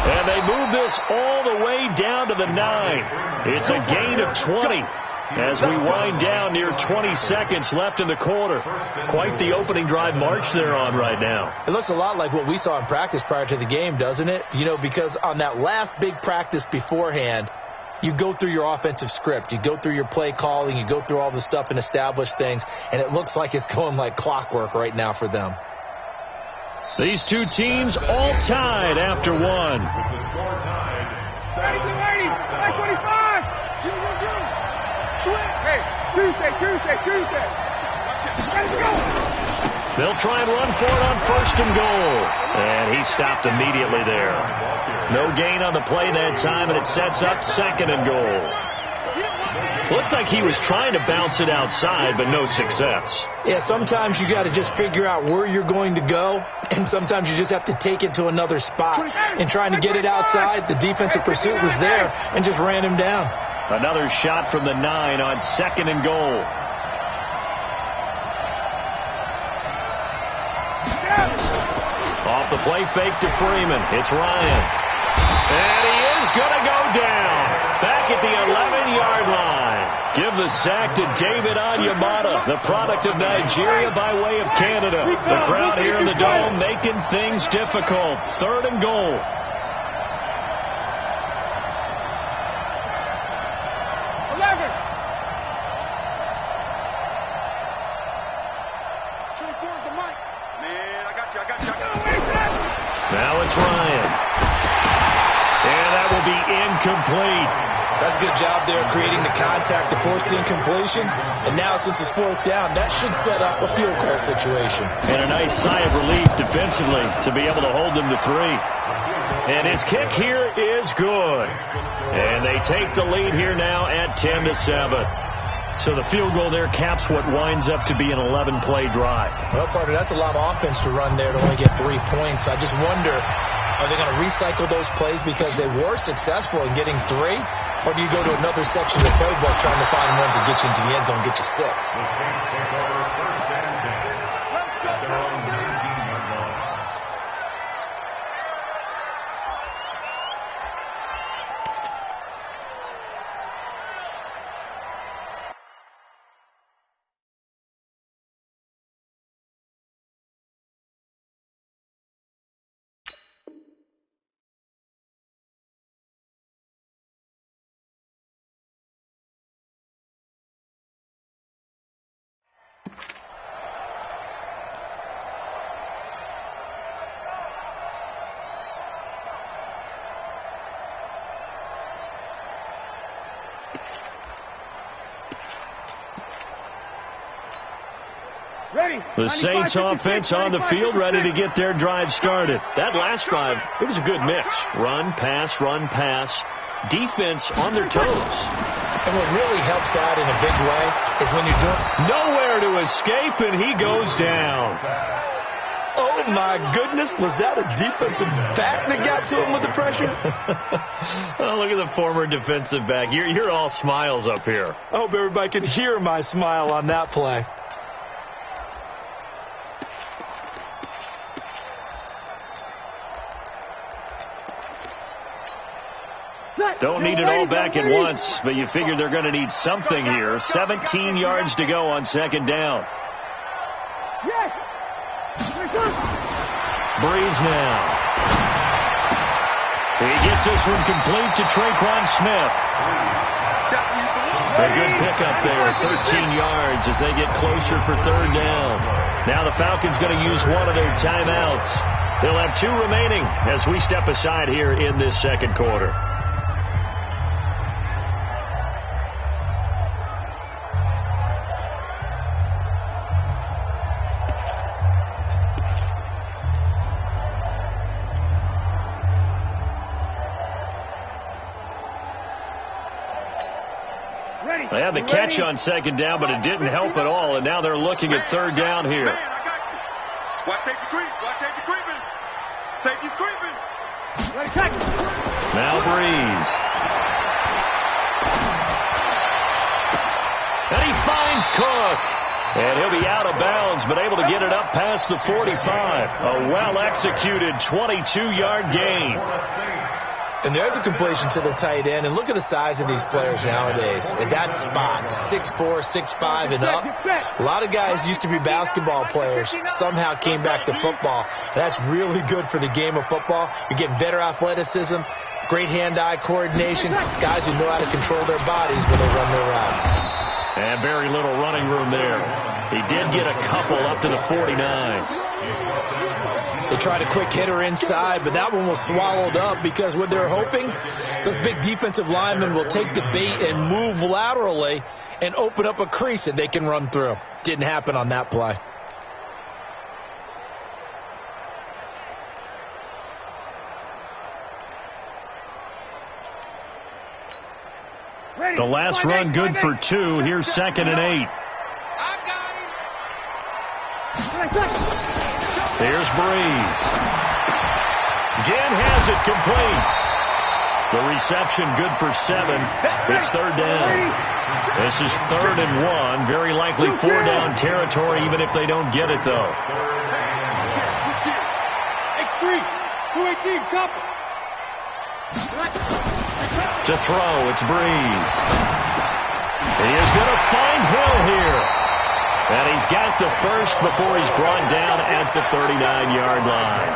And they move this all the way down to the 9. It's a gain of 20 as we wind down near 20 seconds left in the quarter. Quite the opening drive march they're on right now. It looks a lot like what we saw in practice prior to the game, doesn't it? You know, because on that last big practice beforehand, you go through your offensive script. You go through your play calling. You go through all the stuff and establish things. And it looks like it's going like clockwork right now for them. These two teams all tied after one. With the score tied. 25. Hey, Tuesday. Let's go. They'll try and run for it on 1st and goal. And he stopped immediately there. No gain on the play that time, and it sets up 2nd and goal. Looked like he was trying to bounce it outside, but no success. Yeah, sometimes you got to just figure out where you're going to go, and sometimes you just have to take it to another spot. And trying to get it outside, the defensive pursuit was there and just ran him down. Another shot from the 9 on 2nd and goal. Off the play fake to Freeman. It's Ryan. And he is going to go down. Back at the 11-yard line. Give the sack to David Onyemata, the product of Nigeria by way of Canada. The crowd here in the Dome making things difficult. 3rd and goal. Now it's Ryan. And that will be incomplete. That's a good job there creating the contact to force the incompletion. And now since it's 4th down, that should set up a field goal situation. And a nice sigh of relief defensively to be able to hold them to 3. And his kick here is good. And they take the lead here now at 10-7. So the field goal there caps what winds up to be an 11-play drive. Well, partner, that's a lot of offense to run there to only get 3 points. I just wonder, are they going to recycle those plays because they were successful in getting 3? Or do you go to another section of the playbook trying to find ones that get you into the end zone and get you 6? The Saints take over 1st and 10 at their own 19-yard line. The Saints offense on the field ready to get their drive started. That last drive, it was a good mix. Run, pass, defense on their toes. And what really helps out in a big way is when you're doing... Nowhere to escape, and he goes down. Oh, my goodness. Was that a defensive back that got to him with the pressure? Oh, look at the former defensive back. You're all smiles up here. I hope everybody can hear my smile on that play. Don't need it all back at once, but you figure they're going to need something here. 17 yards to go on second down. Breeze now. He gets this one complete to Traquan Smith. A good pickup there, 13 yards as they get closer for third down. Now the Falcons going to use one of their timeouts. They'll have 2 remaining as we step aside here in this second quarter. They had the catch on second down, but it didn't help at all, and now they're looking at third down here. Watch safety creep. Watch safety creeping. Safety's creeping. Now Breeze. And he finds Cook. And he'll be out of bounds, but able to get it up past the 45. A well-executed 22-yard gain. And there's a completion to the tight end. And look at the size of these players nowadays. At that spot, 6'4", 6'5", and up. A lot of guys used to be basketball players, somehow came back to football. And that's really good for the game of football. You're getting better athleticism, great hand-eye coordination, guys who know how to control their bodies when they run their routes. And very little running room there. He did get a couple up to the 49. They tried a quick hitter inside, but that one was swallowed up because what they're hoping, those big defensive linemen will take the bait and move laterally and open up a crease that they can run through. Didn't happen on that play. The last run good for 2. Here's 2nd and 8. Here's Breeze. Again has it complete. The reception good for 7. It's third down. This is 3rd and 1. Very likely 4-down territory even if they don't get it, though. X3, 218, top. To throw, it's Breeze. He is going to find Hill here. And he's got the first before he's brought down at the 39-yard line.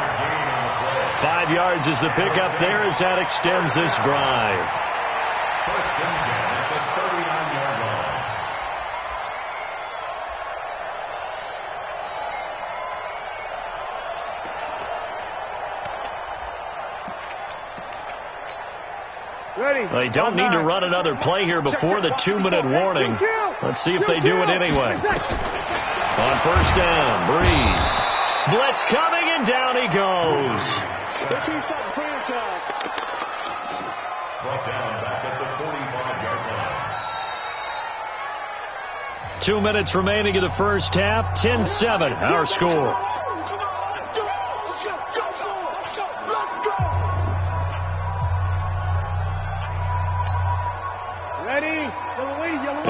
5 yards is the pickup there as that extends this drive. First and 10 at the 39-yard line. They don't need to run another play here before the 2-minute warning. Let's see if they do it anyway. On first down, Breeze. Blitz coming, and down he goes. Brought down back at the 45-yard line. 2 minutes remaining in the first half. 10-7, our score.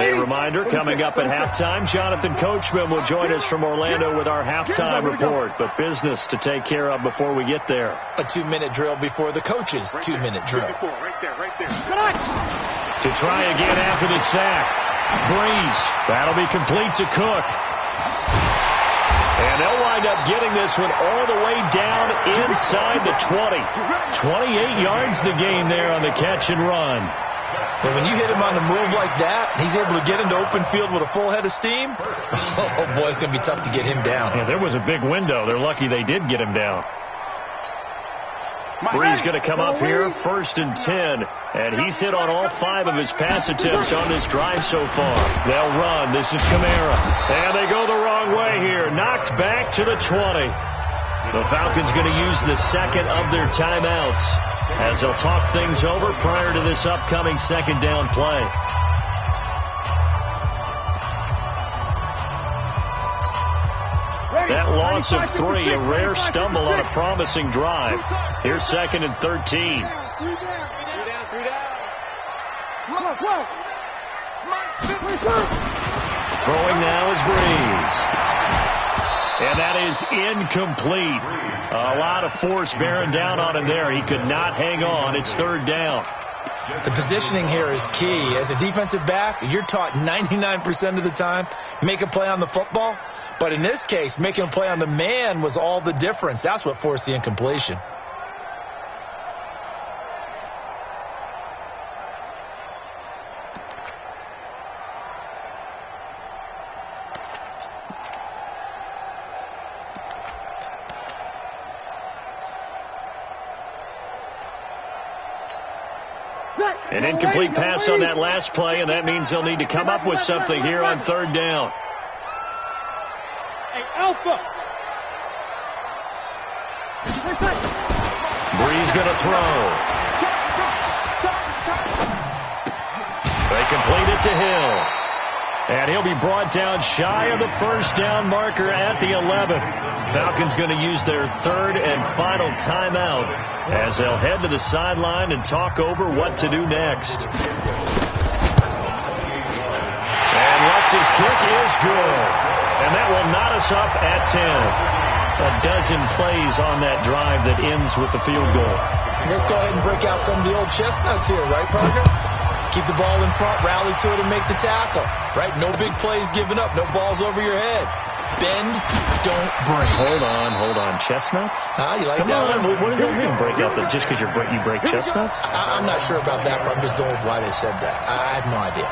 A reminder, coming up at halftime, Jonathan Coachman will join us from Orlando with our halftime report. But business to take care of before we get there. A 2-minute drill before the coach's 2-minute drill. Right there. To try again after the sack. Breeze. That'll be complete to Cook. And they'll wind up getting this one all the way down inside the 20. 28 yards the gain there on the catch and run. And when you hit him on the move like that, he's able to get into open field with a full head of steam. Oh, boy, it's going to be tough to get him down. Yeah, there was a big window. They're lucky they did get him down. Breeze going to come up here, 1st and 10. And he's hit on all 5 of his pass attempts on this drive so far. They'll run. This is Kamara. And they go the wrong way here. Knocked back to the 20. The Falcons going to use the second of their timeouts as they'll talk things over prior to this upcoming second down play. That loss of 3, a rare stumble on a promising drive. Here's 2nd and 13. 3 down. Throwing now is Breeze. And that is incomplete. A lot of force bearing down on him there. He could not hang on. It's 3rd down. The positioning here is key. As a defensive back, you're taught 99% of the time, make a play on the football. But in this case, making a play on the man was all the difference. That's what forced the incompletion. An incomplete pass on that last play, and that means they'll need to come up with something here on 3rd down. Hey, Alpha. Breeze going to throw. They complete it to Hill. And he'll be brought down shy of the 1st down marker at the 11. Falcons going to use their 3rd and final timeout as they'll head to the sideline and talk over what to do next. And Lutz's kick is good. And that will knot us up at 10. A dozen plays on that drive that ends with the field goal. Let's go ahead and break out some of the old chestnuts here, right, Parker? Keep the ball in front, rally to it, and make the tackle. Right? No big plays given up. No balls over your head. Bend, don't break. Hold on. Chestnuts? You like Come that on. one? What does that mean, break out? Just because you break chestnuts? I'm not sure about that, but I'm just going with why they said that. I have no idea.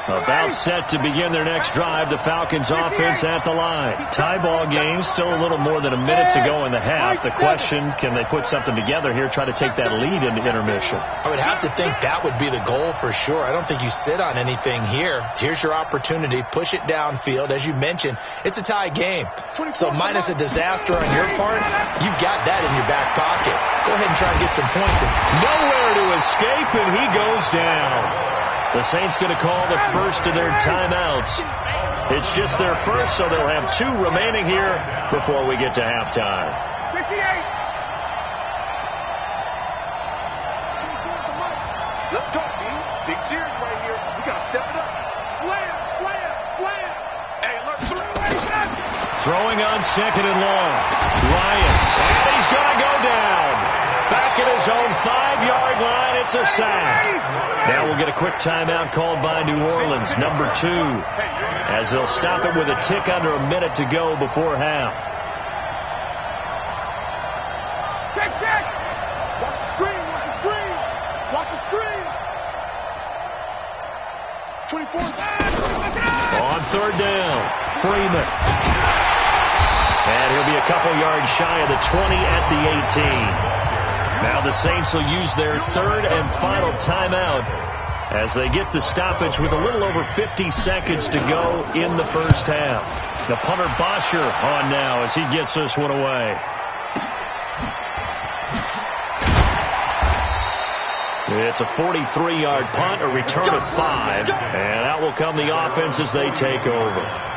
About set to begin their next drive. The Falcons offense at the line. Tie ball game. Still a little more than a minute to go in the half. The question, can they put something together here, try to take that lead into intermission? I would have to think that would be the goal for sure. I don't think you sit on anything here. Here's your opportunity. Push it downfield. As you mentioned, it's a tie game. So minus a disaster on your part, you've got that in your back pocket. Go ahead and try and get some points. Nowhere to escape, and he goes down. The Saints going to call the first of their timeouts. It's just their first, so they'll have 2 remaining here before we get to halftime. 58. Let's go, B. Big series right here. We got to step it up. Slam. Hey, look. Throwing on 2nd and long. Ryan. And he's going to go down. Back at his own 5-yard line. It's a sack. Now we'll get a quick timeout called by New Orleans, number 2, as they'll stop it with a tick under a minute to go before half. Check. Watch the screen. 24. On 3rd down, Freeman. And he'll be a couple yards shy of the 20 at the 18. Now the Saints will use their 3rd and final timeout as they get the stoppage with a little over 50 seconds to go in the first half. The punter Bosher on now as he gets this one away. It's a 43-yard punt, a return of 5, and that will come the offense as they take over.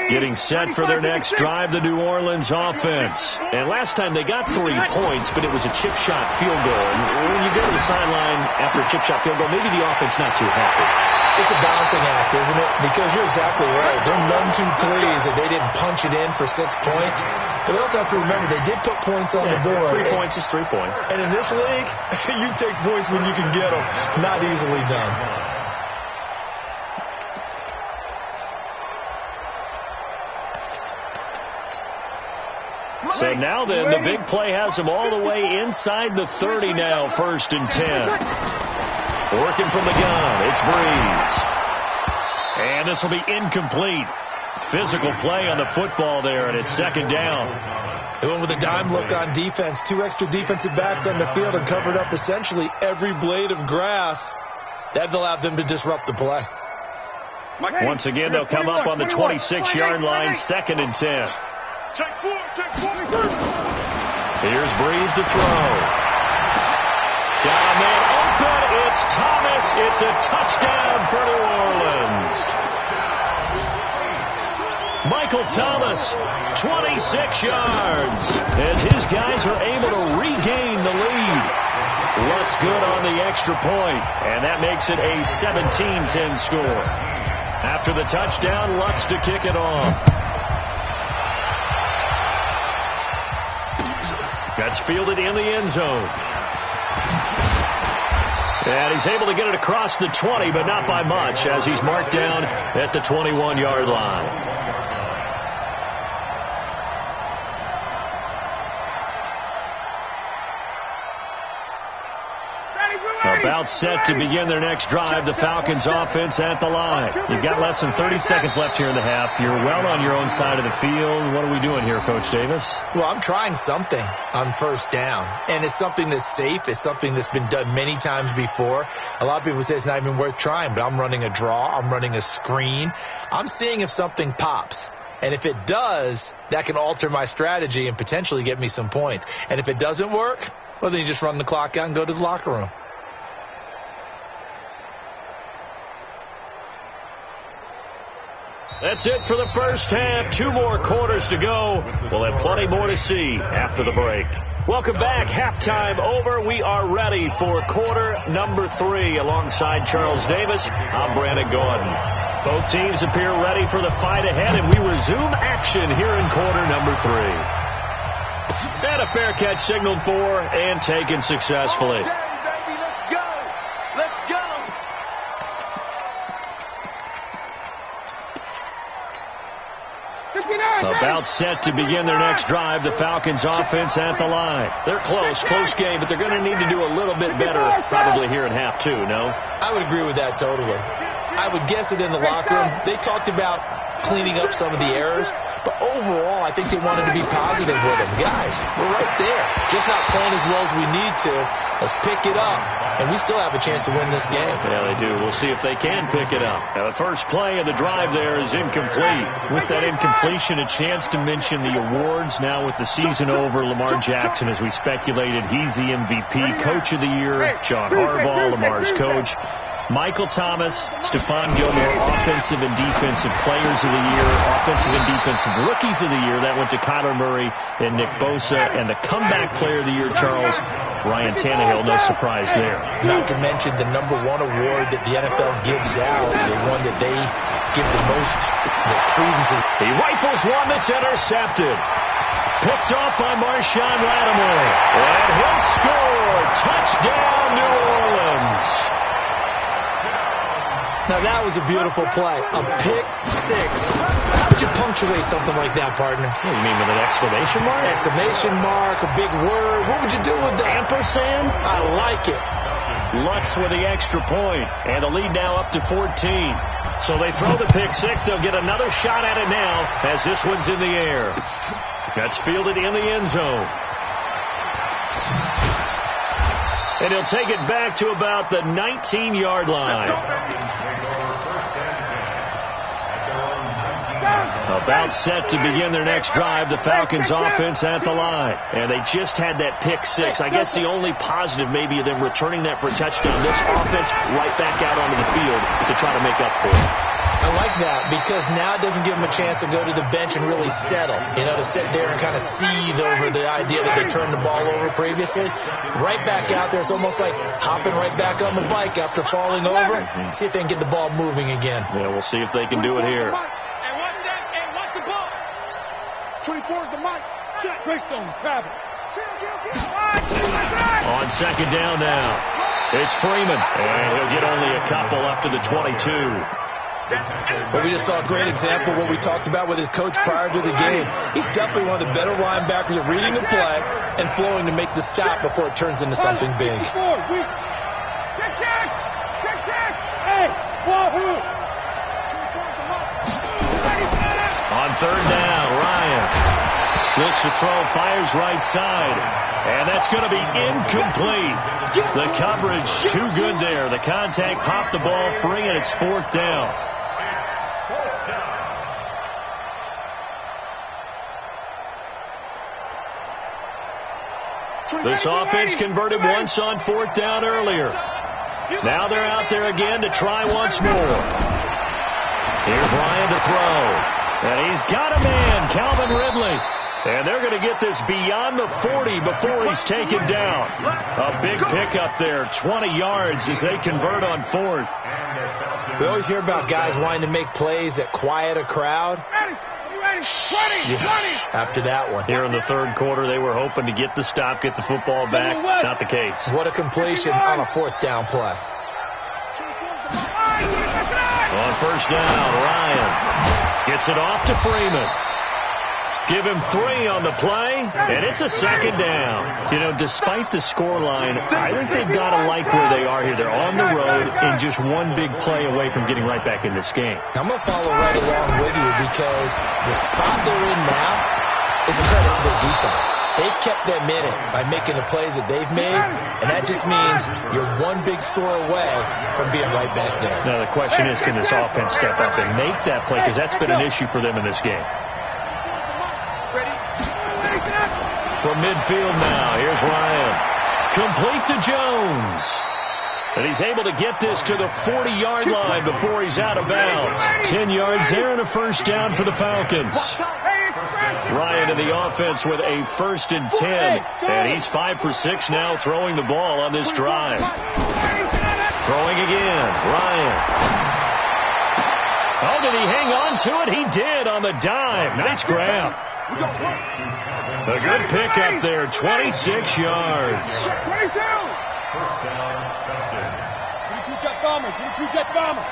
Getting set for their next drive, the New Orleans offense. And last time they got 3 points, but it was a chip shot field goal. And when you go to the sideline after a chip shot field goal, maybe the offense not too happy. It's a balancing act, isn't it? Because you're exactly right. They're none too pleased that they didn't punch it in for 6 points. But we also have to remember they did put points on the board. 3 points is 3 points. And in this league, you take points when you can get them. Not easily done. So now then, the big play has them all the way inside the 30 now, 1st and 10. Working from the gun, it's Breeze. And this will be incomplete. Physical play on the football there, and it's 2nd down. They went with a dime look on defense. 2 extra defensive backs on the field and covered up essentially every blade of grass. That allowed them to disrupt the play. Once again, they'll come up on the 26-yard line, 2nd and 10. Take four. Here's Breeze to throw. Got a man open. It's Thomas. It's a touchdown for New Orleans. Michael Thomas, 26 yards, as his guys are able to regain the lead. Lutz good on the extra point, and that makes it a 17-10 score. After the touchdown, Lutz to kick it off. That's fielded in the end zone. And he's able to get it across the 20, but not by much, as he's marked down at the 21-yard line. About set to begin their next drive. The Falcons offense at the line. You've got less than 30 seconds left here in the half. You're well on your own side of the field. What are we doing here, Coach Davis? Well, I'm trying something on first down, and it's something that's safe. It's something that's been done many times before. A lot of people say it's not even worth trying, but I'm running a draw. I'm running a screen. I'm seeing if something pops. And if it does, that can alter my strategy and potentially get me some points. And if it doesn't work, well, then you just run the clock out and go to the locker room. That's it for the first half. 2 more quarters to go. We'll have plenty more to see after the break. Welcome back. Halftime over. We are ready for quarter number 3. Alongside Charles Davis, I'm Brandon Gordon. Both teams appear ready for the fight ahead, and we resume action here in quarter number 3. And a fair catch signaled for and taken successfully. About set to begin their next drive. The Falcons offense at the line. They're close game, but they're going to need to do a little bit better probably here in half 2, no? I would agree with that totally. I would guess it in the locker room. They talked about cleaning up some of the errors, but overall I think they wanted to be positive with them. Guys, we're right there. Just not playing as well as we need to. Let's pick it up, and we still have a chance to win this game. Yeah, they do. We'll see if they can pick it up. Now, the first play of the drive there is incomplete. With that incompletion, a chance to mention the awards. Now with the season over, Lamar Jackson, as we speculated, he's the MVP, Coach of the Year, John Harbaugh, Lamar's coach. Michael Thomas, Stephon Gilmore, Offensive and Defensive Players of the Year, Offensive and Defensive Rookies of the Year. That went to Kyler Murray and Nick Bosa. And the Comeback Player of the Year, Charles, Ryan Tannehill. No surprise there. Not to mention the #1 award that the NFL gives out, the one that they give the most credence. He rifles one that's intercepted. Picked off by Marshawn Lattimore. And he'll score. Touchdown, New Orleans. Now, that was a beautiful play. A pick 6. How would you punctuate something like that, partner? What do you mean, with an exclamation mark? Exclamation mark, a big word. What would you do with that? Ampersand? I like it. Lutz with the extra point, and the lead now up to 14. So they throw the pick 6. They'll get another shot at it now as this one's in the air. That's fielded in the end zone. And he'll take it back to about the 19-yard line. About set to begin their next drive. The Falcons offense at the line. And they just had that pick 6. I guess the only positive maybe of them returning that for a touchdown. This offense right back out onto the field to try to make up for it. I like that because now it doesn't give them a chance to go to the bench and really settle. You know, to sit there and kind of seethe over the idea that they turned the ball over previously. Right back out there. It's almost like hopping right back on the bike after falling over. See if they can get the ball moving again. Yeah, we'll see if they can do it here. 24 is the mic. Check. Greystone, travel. On second down now. It's Freeman. And he'll get only a couple up to the 22. But we just saw a great example of what we talked about with his coach prior to the game. He's definitely one of the better linebackers at reading the play and flowing to make the stop before it turns into something big. On third down, Ryan looks to throw, fires right side, and that's going to be incomplete. The coverage too good there. The contact popped the ball free, and it's 4th down. Fourth down. This offense converted once on fourth down earlier. Now they're out there again to try once more. Here's Ryan to throw. And he's got a man, Calvin Ridley. And they're going to get this beyond the 40 before he's taken down. A big pickup there, 20 yards as they convert on fourth. We always hear about guys wanting to make plays that quiet a crowd. After that one. Here in the third quarter, they were hoping to get the stop, get the football back. Not the case. What a completion on a fourth down play. On first down, Ryan gets it off to Freeman. Give him 3 on the play, and it's a second down. You know, despite the scoreline, I think they've got to like where they are here. They're on the road and just one big play away from getting right back in this game. I'm going to follow right along with you because the spot they're in now is a credit to their defense. They've kept them in it by making the plays that they've made, and that just means you're one big score away from being right back there. Now, the question is, can this offense step up and make that play? Because that's been an issue for them in this game. From midfield now, here's Ryan. Complete to Jones. And he's able to get this to the 40-yard line before he's out of bounds. 10 yards there and a first down for the Falcons. Ryan in the offense with a 1st and 10. And he's 5 for 6 now throwing the ball on this drive. Throwing again, Ryan. Oh, did he hang on to it? He did on the dive. Nice grab. A good pickup there, 26 yards. 22. First down, Falcons. 22 jet bomber, 22 jet bomber.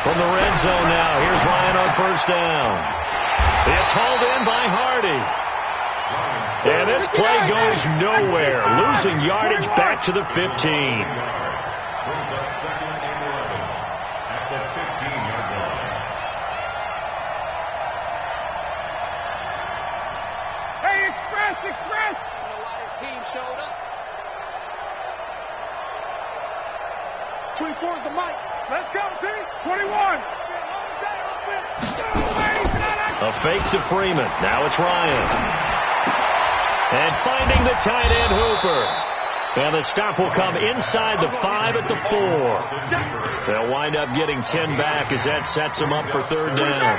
From the red zone now, here's Ryan on first down. It's hauled in by Hardy. And this play goes nowhere, losing yardage back to the 15. Brings up second and 11 at the 15-yard line. Hey, express, express. You know why his team showed up. 24 is the mic. Let's go, T. 21. A fake to Freeman. Now it's Ryan. And finding the tight end, Hooper. And the stop will come inside the 5 at the 4. They'll wind up getting 10 back as that sets them up for third down.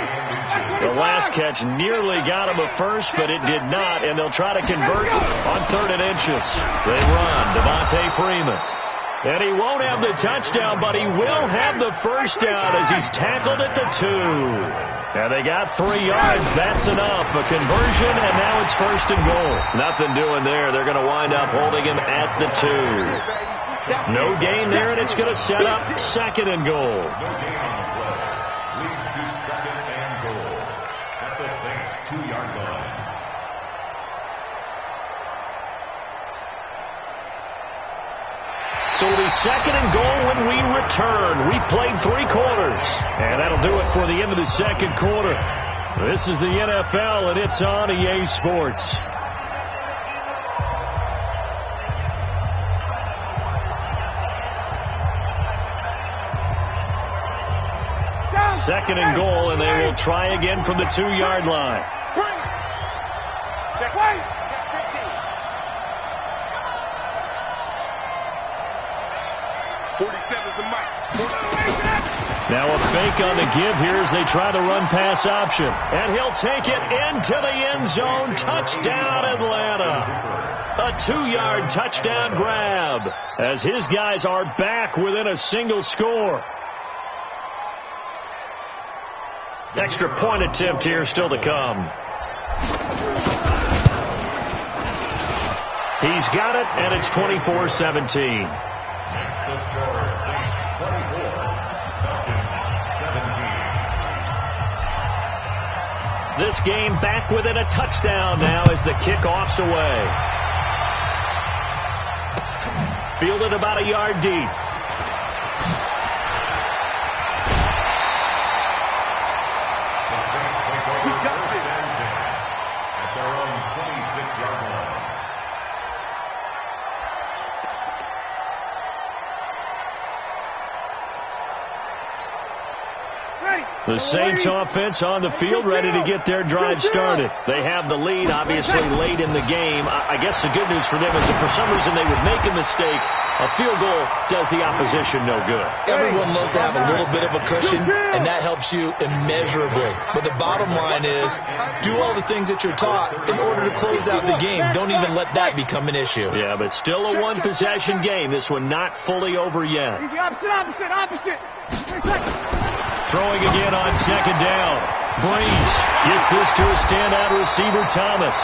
The last catch nearly got them a first, but it did not, and they'll try to convert on 3rd and inches. They run, Devontae Freeman. And he won't have the touchdown, but he will have the first down as he's tackled at the 2. And they got 3 yards. That's enough. A conversion, and now it's 1st and goal. Nothing doing there. They're going to wind up holding him at the 2. No gain there, and it's going to set up 2nd and goal. No gain on the play. Leads to second and goal at the Saints' 2-yard line. So it'll be 2nd and goal when we return. We played 3 quarters. And that'll do it for the end of the 2nd quarter. This is the NFL, and it's on EA Sports. Second and goal, and they will try again from the 2-yard line. Check right. 47 is the mic. Now a fake on the give here as they try the run-pass option. And he'll take it into the end zone. Touchdown, Atlanta. A 2-yard touchdown grab as his guys are back within a single score. Extra point attempt here still to come. He's got it, and it's 24-17. Next to score, Saints 24, Falcons 17. This game back within a touchdown now as the kickoff's away. Fielded about a yard deep. The Saints take over first and 10 at their own 26-yard line. The Saints offense on the field, ready to get their drive started. They have the lead, obviously, late in the game. I guess the good news for them is that for some reason they would make a mistake. A field goal does the opposition no good. Everyone loves to have a little bit of a cushion, and that helps you immeasurably. But the bottom line is, do all the things that you're taught in order to close out the game. Don't even let that become an issue. Yeah, but still a one-possession game. This one not fully over yet. Opposite. Throwing again on second down. Breeze gets this to a standout receiver, Thomas.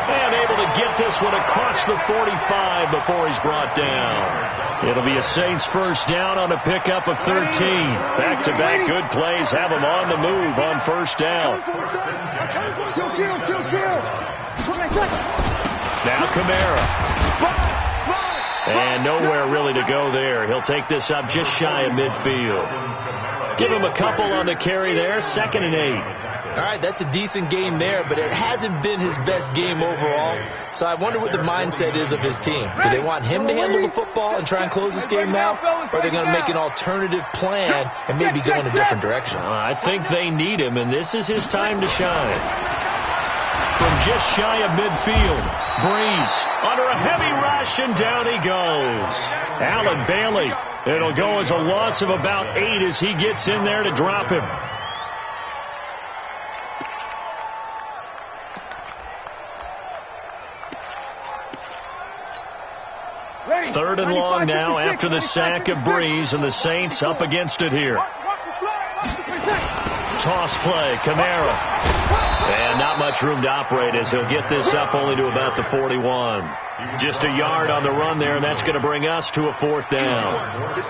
And able to get this one across the 45 before he's brought down. It'll be a Saints first down on a pickup of 13. Back-to-back good plays have them on the move on first down. Now Kamara. And nowhere really to go there. He'll take this up just shy of midfield. Give him a couple on the carry there. 2nd and 8. All right, that's a decent game there, but it hasn't been his best game overall. So I wonder what the mindset is of his team. Do they want him to handle the football and try and close this game out? Or are they going to make an alternative plan and maybe go in a different direction? I think they need him, and this is his time to shine. From just shy of midfield, Breeze under a heavy rush, and down he goes. Allen Bailey. It'll go as a loss of about 8 as he gets in there to drop him. Third and long now after the sack of Breeze, and the Saints up against it here. Toss play, Kamara. And not much room to operate as he'll get this up only to about the 41. Just a yard on the run there, and that's going to bring us to a 4th down.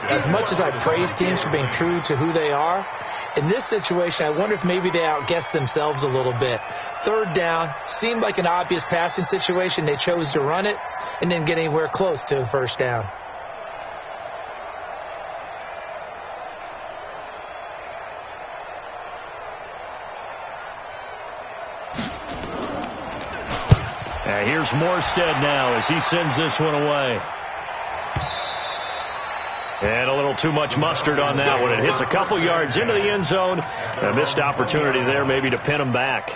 As much as I praise teams for being true to who they are, in this situation, I wonder if maybe they outguessed themselves a little bit. 3rd down seemed like an obvious passing situation. They chose to run it and didn't get anywhere close to the first down. Here's Morstead now as he sends this one away. And a little too much mustard on that one. It hits a couple yards into the end zone. A missed opportunity there maybe to pin him back.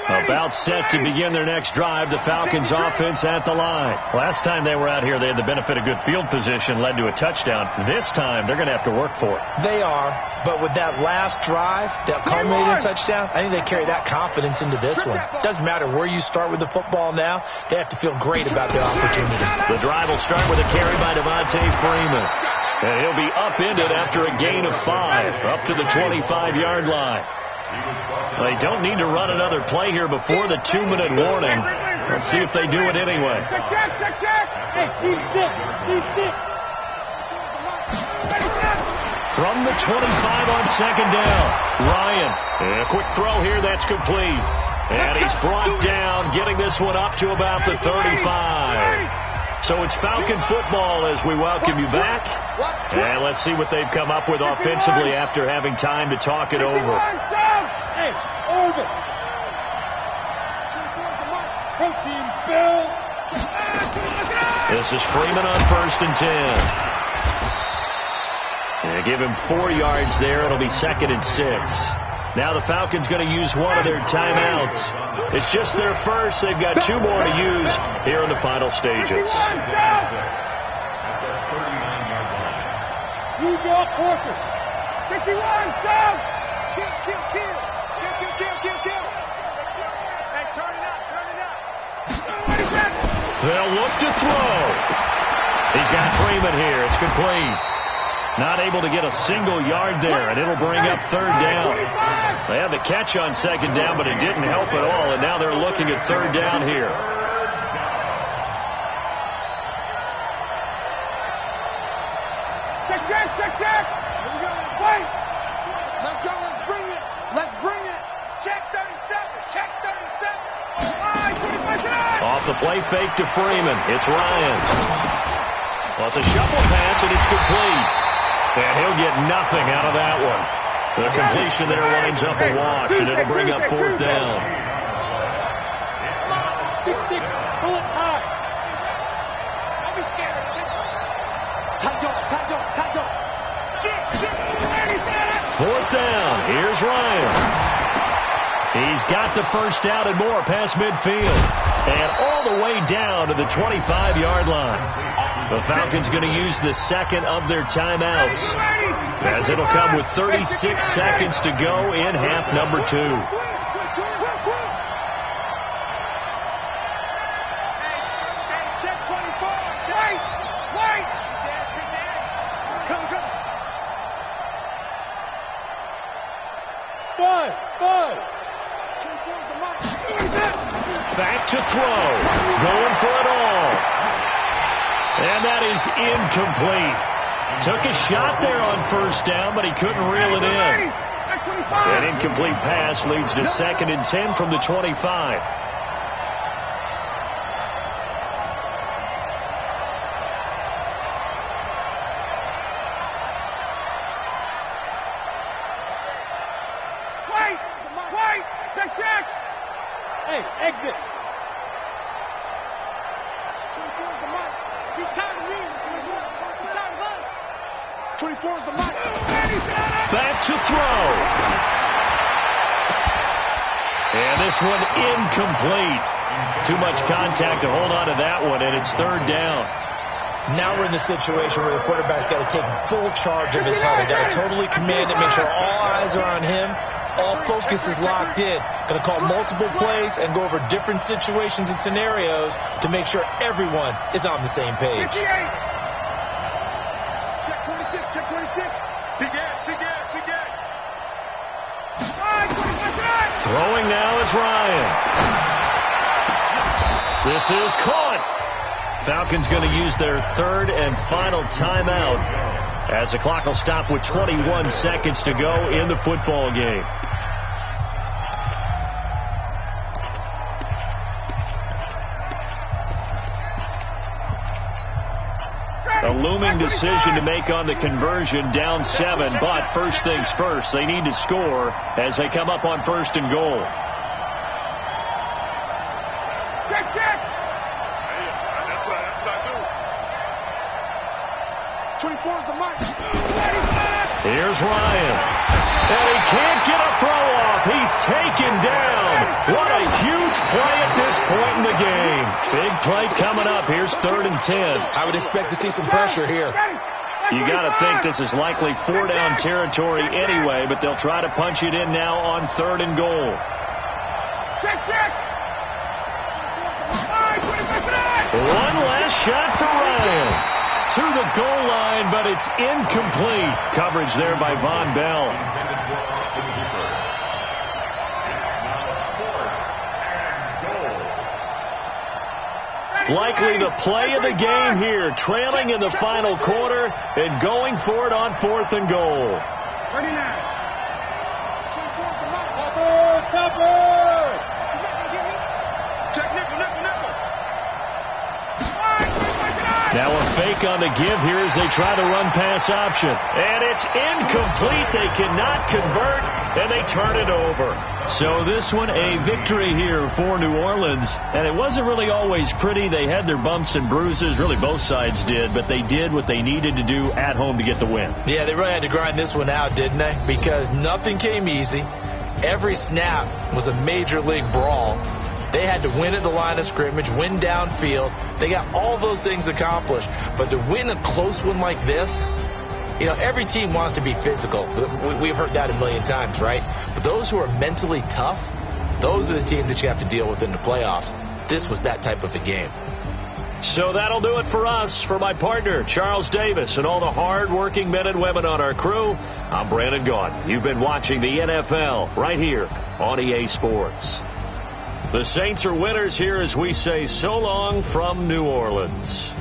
About set to begin their next drive. The Falcons offense at the line. Last time they were out here, they had the benefit of good field position, led to a touchdown. This time, they're going to have to work for it. They are, but with that last drive, that culminating touchdown, I think they carry that confidence into this one. Doesn't matter where you start with the football now, they have to feel great about their opportunity. The drive will start with a carry by Devontae Freeman. And he'll be upended after a gain of 5, up to the 25-yard line. They don't need to run another play here before the 2-minute warning. Let's see if they do it anyway. From the 25 on second down, Ryan. A quick throw here, that's complete. And he's brought down, getting this one up to about the 35. So it's Falcon football as we welcome you back. And let's see what they've come up with offensively after having time to talk it over. This is Freeman on 1st and 10. And give him 4 yards there. It'll be 2nd and 6. Now the Falcons going to use one of their timeouts. It's just their first. They've got 2 more to use here in the final stages. You draw quarter. 51, down. Kill. Hey, turn it up. They'll look to throw. He's got Freeman here. It's complete. Not able to get a single yard there, and it'll bring up 3rd down. They had the catch on 2nd down, but it didn't help at all, and now they're looking at 3rd down here. Check. Wait. Let's go. Let's bring it. Check 37. Off the play fake to Freeman. It's Ryan. Well, it's a shuffle pass, and it's complete. And he'll get nothing out of that one. The completion there winds up a wash, and it'll bring up 4th down. 6-6, pull it high. Don't be scared. Tight door. He's got the first down and more past midfield. And all the way down to the 25-yard line. The Falcons going to use the second of their timeouts, as it'll come with 36 seconds to go in half number 2. Back to throw. Going for it all. And that is incomplete. Took a shot there on first down, but he couldn't reel it in. An incomplete pass leads to 2nd and 10 from the 25. Hey, exit. 24 is the mic. He's tired of me. He's tired of us. 24 is the mic. Back to throw. And this one incomplete. Too much contact to hold on to that one, and it's 3rd down. Now we're in the situation where the quarterback's got to take full charge of his huddle. Got to totally command it, make sure all eyes are on him. All focus is locked in. Going to call multiple plays and go over different situations and scenarios to make sure everyone is on the same page. Check 26, check 26. Big ass, big ass, big ass. Throwing now is Ryan. This is caught. Falcons going to use their 3rd and final timeout, as the clock will stop with 21 seconds to go in the football game. A looming decision to make on the conversion, down 7, but first things first, they need to score as they come up on 1st and goal. Check. That's what I do. 24 is the mic. Here's Ryan. And he can't get a throw off. He's taken down. What a huge play at this point in the game. Big play coming up. Here's 3rd and 10. I would expect to see some pressure here. You got to think this is likely 4-down territory anyway, but they'll try to punch it in now on 3rd and goal. One last shot for Ryan. To the goal line, but it's incomplete. Coverage there by Von Bell. Likely the play of the game here, trailing in the final quarter and going for it on 4th and goal. 39. Now a fake on the give here as they try to run pass option. And it's incomplete. They cannot convert, and they turn it over. So this one a victory here for New Orleans. And it wasn't really always pretty. They had their bumps and bruises. Really both sides did. But they did what they needed to do at home to get the win. Yeah, they really had to grind this one out, didn't they? Because nothing came easy. Every snap was a major league brawl. They had to win at the line of scrimmage, win downfield. They got all those things accomplished. But to win a close one like this, you know, every team wants to be physical. We've heard that a million times, right? But those who are mentally tough, those are the teams that you have to deal with in the playoffs. This was that type of a game. So that'll do it for us. For my partner, Charles Davis, and all the hard-working men and women on our crew, I'm Brandon Gaudin. You've been watching the NFL right here on EA Sports. The Saints are winners here as we say so long from New Orleans.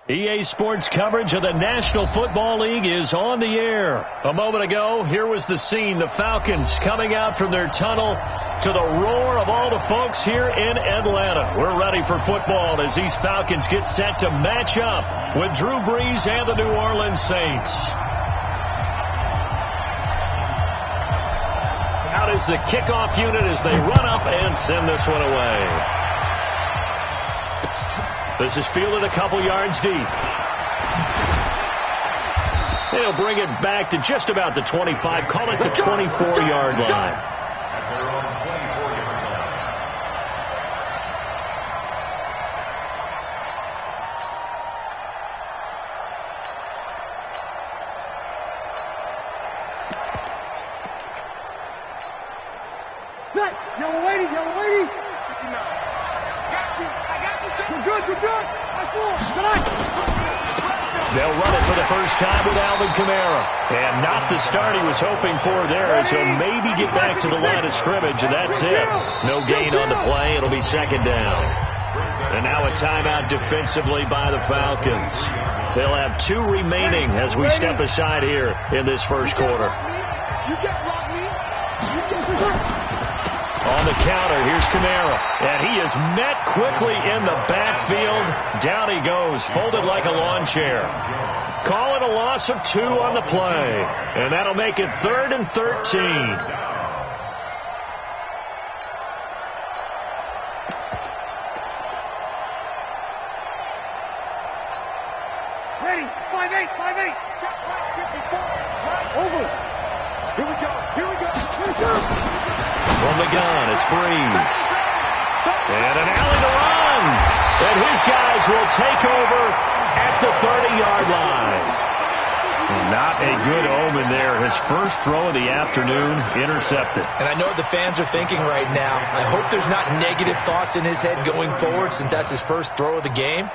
EA Sports coverage of the National Football League is on the air. A moment ago, here was the scene. The Falcons coming out from their tunnel to the roar of all the folks here in Atlanta. We're ready for football as these Falcons get set to match up with Drew Brees and the New Orleans Saints. Out is the kickoff unit as they run up and send this one away. This is fielded a couple yards deep. They'll bring it back to just about the 25. Call it the 24-yard line. You're waiting. They'll run it for the first time with Alvin Kamara. And not the start he was hoping for there, as he'll maybe get back to the line of scrimmage, and that's it. No gain on the play. It'll be second down. And now a timeout defensively by the Falcons. They'll have 2 remaining as we step aside here in this first quarter. On the counter, here's Kamara. And he is met quickly in the backfield. Down he goes, folded like a lawn chair. Call it a loss of 2 on the play. And that'll make it 3rd and 13. Ready, 5-8. Over. Here we go. From the gun, it's Brees. And an alley to run. And his guys will take over at the 30-yard line. Not a good omen there. His first throw of the afternoon intercepted. And I know what the fans are thinking right now. I hope there's not negative thoughts in his head going forward, since that's his first throw of the game.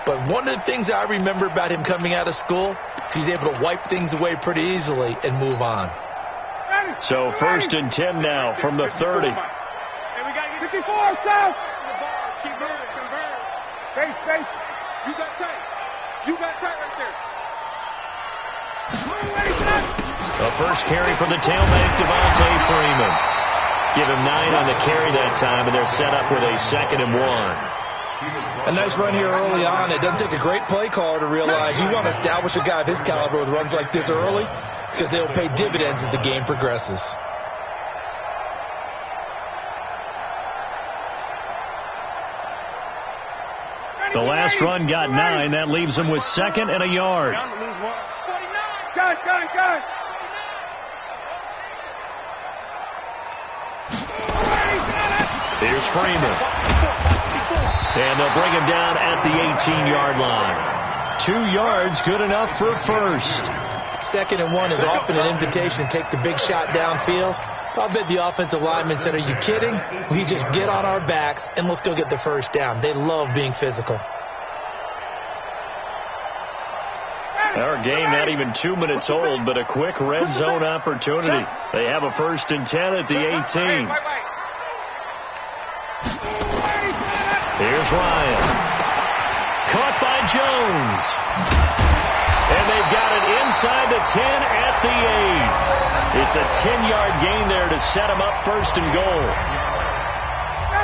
But one of the things I remember about him coming out of school is he's able to wipe things away pretty easily and move on. So 1st and 10 now from the 30. Hey, we got to get 54, south. Keep moving. Space. You got tight right there. A first carry from the tailback, Devontae Freeman. Give him 9 on the carry that time, and they're set up with a 2nd and 1. A nice run here early on. It doesn't take a great play caller to realize you want to establish a guy of his caliber with runs like this early, because they'll pay dividends as the game progresses. The last run got 9. That leaves them with 2nd and a yard. Gun. Here's Freeman. And they'll bring him down at the 18-yard line. 2 yards, good enough for a first. 2nd and 1 is often an invitation to take the big shot downfield. I'll bet the offensive lineman said, are you kidding? We just get on our backs and let's go get the first down. They love being physical. Our game not even 2 minutes old, but a quick red zone opportunity. They have a 1st and 10 at the 18. Here's Ryan. Caught by Jones. And they've got it inside the 10 at the 8. It's a 10-yard gain there to set them up 1st and goal.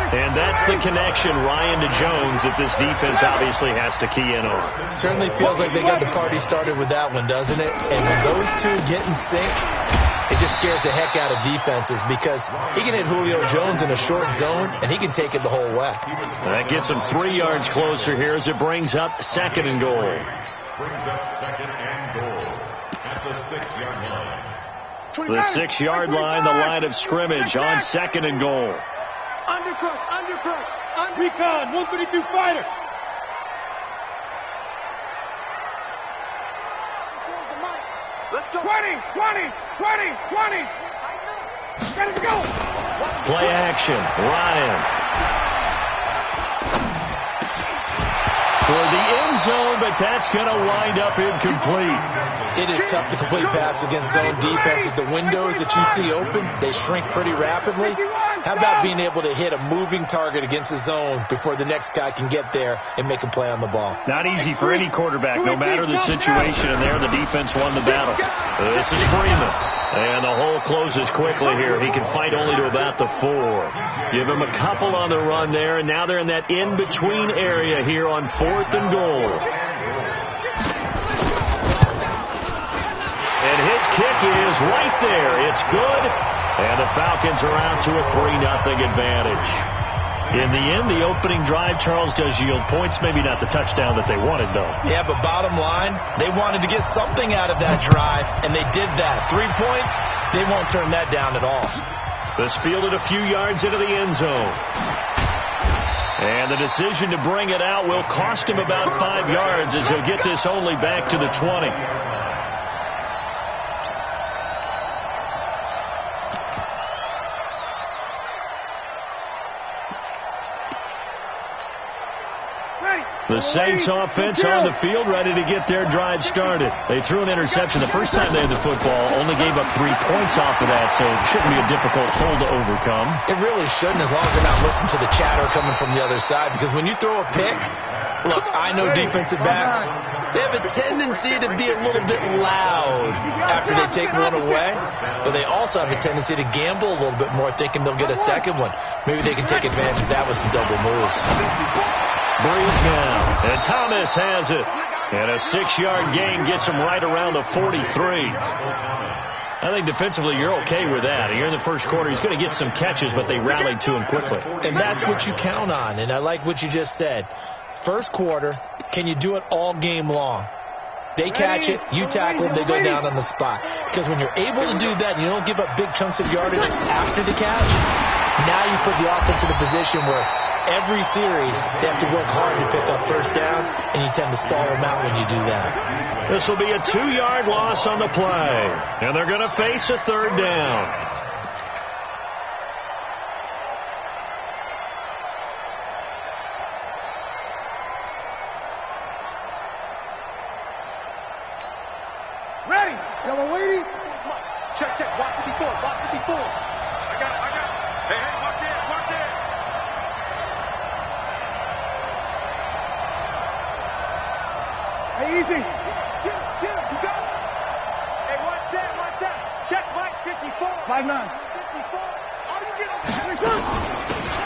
And that's the connection, Ryan to Jones, that this defense obviously has to key in on. Certainly feels like they got the party started with that one, doesn't it? And when those two get in sync, it just scares the heck out of defenses, because he can hit Julio Jones in a short zone, and he can take it the whole way. That gets him 3 yards closer here as it brings up 2nd and goal. Brings up 2nd and goal at the 6-yard line. The 6-yard line, the line of scrimmage on 2nd and goal. Undercrush. Recon, 132 fighter. Let's go. 20. Gotta go. Play action, Ryan. For the end zone, but that's going to wind up incomplete. It is tough to complete passes against zone defenses. The windows that you see open, they shrink pretty rapidly. How about being able to hit a moving target against his zone before the next guy can get there and make a play on the ball? Not easy for any quarterback, no matter the situation, and there the defense won the battle. This is Freeman, and the hole closes quickly here. He can fight only to about the 4. Give him a couple on the run there, and now they're in that in-between area here on 4th and goal. And his kick is right there. It's good. And the Falcons are out to a 3-0 advantage. In the end, the opening drive, Charles, does yield points. Maybe not the touchdown that they wanted, though. Yeah, but bottom line, they wanted to get something out of that drive, and they did that. 3 points, they won't turn that down at all. This fielded a few yards into the end zone. And the decision to bring it out will cost him about 5 yards as he'll get this only back to the 20. The Saints offense on the field, ready to get their drive started. They threw an interception the first time they had the football, only gave up 3 points off of that, so it shouldn't be a difficult hole to overcome. It really shouldn't, as long as they're not listening to the chatter coming from the other side, because when you throw a pick, look, I know defensive backs, they have a tendency to be a little bit loud after they take one away, but they also have a tendency to gamble a little bit more, thinking they'll get a second one. Maybe they can take advantage of that with some double moves. Breeze now, and Thomas has it. And a 6-yard gain gets him right around the 43. I think defensively you're okay with that. Here in the first quarter, he's going to get some catches, but they rallied to him quickly. And that's what you count on, and I like what you just said. First quarter, can you do it all game long? They catch it, you tackle them, they go down on the spot. Because when you're able to do that and you don't give up big chunks of yardage after the catch, now you put the offense in a position where every series they have to work hard to pick up first downs, and you tend to stall them out when you do that. This will be a 2-yard loss on the play, and they're going to face a 3rd down. Ready. Yellow lady. Check, check. Watch 54. Watch 54. I got it. Hey, watch it. Watch it. Hey, easy. Get him. You got it. Hey, watch that. Check Mike 54. 5'9". 54. Oh, you get him.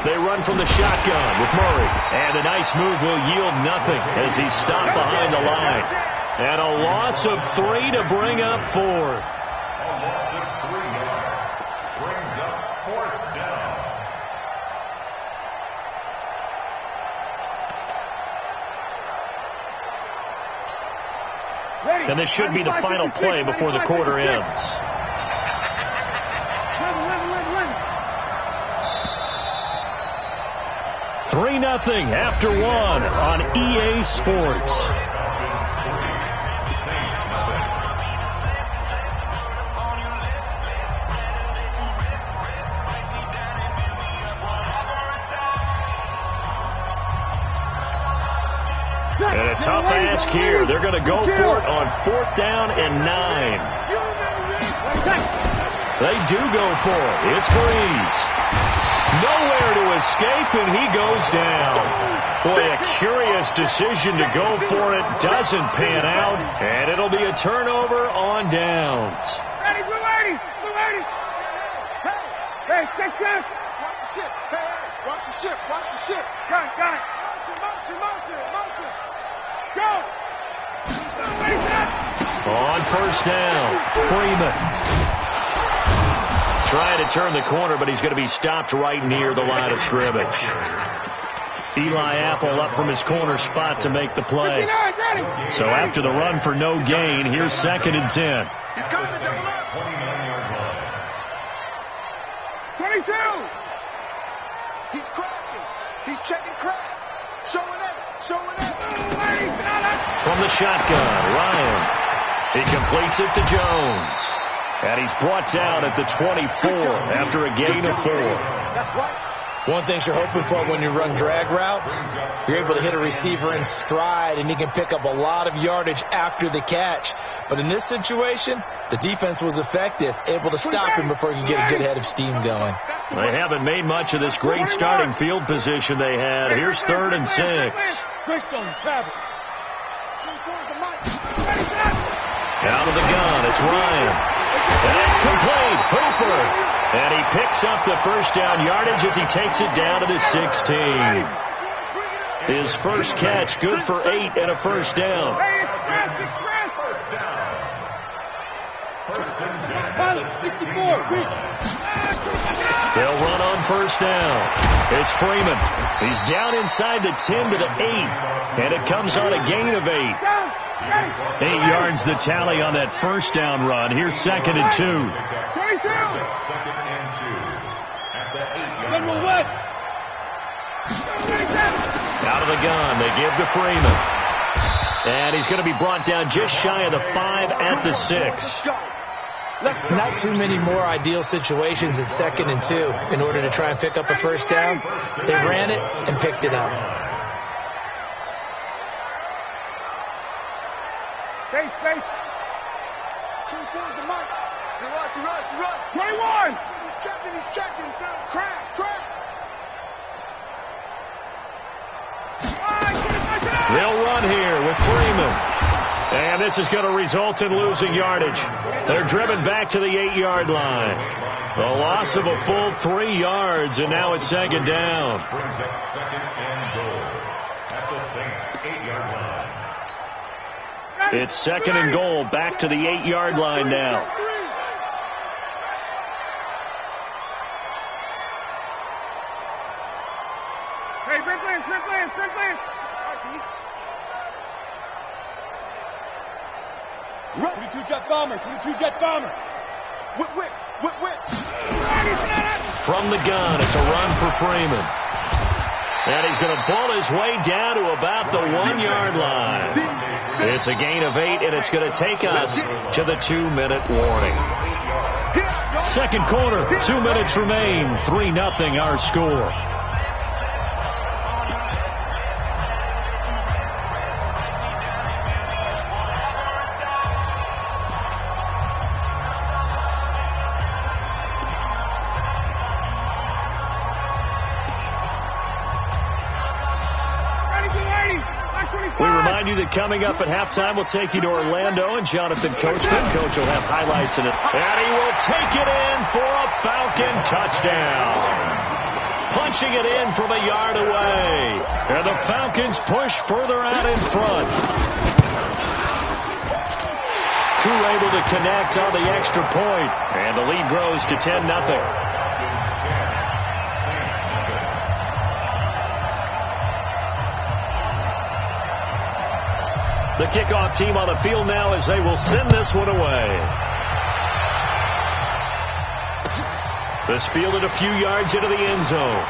They run from the shotgun with Murray. And a nice move will yield nothing as he's stopped behind the line. And a loss of 3 to bring up 4. A loss of 3 yards brings up 4th down. Ready. And this should be the final play before the quarter ends. 3-0 after 1 on EA Sports. And a tough ask here. They're going to go for it on 4th down and 9. They do go for it. It's Breeze. Nowhere to escape, and he goes down. Boy, a curious decision to go for it. Doesn't pan out, and it'll be a turnover on downs. Ready, blue lady. Hey, check. Watch the ship. Hey, watch the ship. Got it. Motion. Go! On 1st down, Freeman. Trying to turn the corner, but he's going to be stopped right near the line of scrimmage. Eli Apple up from his corner spot to make the play. So after the run for no gain, here's 2nd and 10. He's coming to double up. 29-yard line. 22. He's crashing. He's checking crack. Showing it. From the shotgun, Ryan. He completes it to Jones. And he's brought down at the 24 after a gain of 4. That's right. One thing you're hoping for when you run drag routes, you're able to hit a receiver in stride, and he can pick up a lot of yardage after the catch. But in this situation, the defense was effective, able to stop him before he could get a good head of steam going. They haven't made much of this great starting field position they had. Here's 3rd and 6. Out of the gun, it's Ryan. And it's complete. Hooper. And he picks up the first down yardage as he takes it down to the 16. His first catch, good for 8 and a first down. They'll run on first down. It's Freeman. He's down inside the 10 to the 8. And it comes on a gain of 8. 8 yards the tally on that first down run. Here's 2nd and 2. 2nd and 2 at the 8-yard line. Out of the gun, they give to Freeman. And he's going to be brought down just shy of the 5 at the 6. Not too many more ideal situations at 2nd and 2 in order to try and pick up a first down. They ran it and picked it up. Space. 24 is the mic. You run. 21. He's checking. Crash. They'll run here with Freeman. And this is going to result in losing yardage. They're driven back to the 8-yard line. A loss of a full 3 yards, and now it's 2nd down. Brings up 2nd and goal at the Saints 8-yard line. It's 2nd and goal, back to the 8-yard line now. Hey, sprint plan. 22 jet bomber. Whip. From the gun, it's a run for Freeman. And he's going to pull his way down to about the 1-yard line. It's a gain of 8, and it's going to take us to the 2-minute warning. Second quarter, 2 minutes remain. 3-0 our score. Coming up at halftime, we'll take you to Orlando and Jonathan Coachman. Coach will have highlights in it. And he will take it in for a Falcon touchdown. Punching it in from a yard away. And the Falcons push further out in front. Crew able to connect on the extra point. And the lead grows to 10-0. The kickoff team on the field now as they will send this one away. This fielded a few yards into the end zone.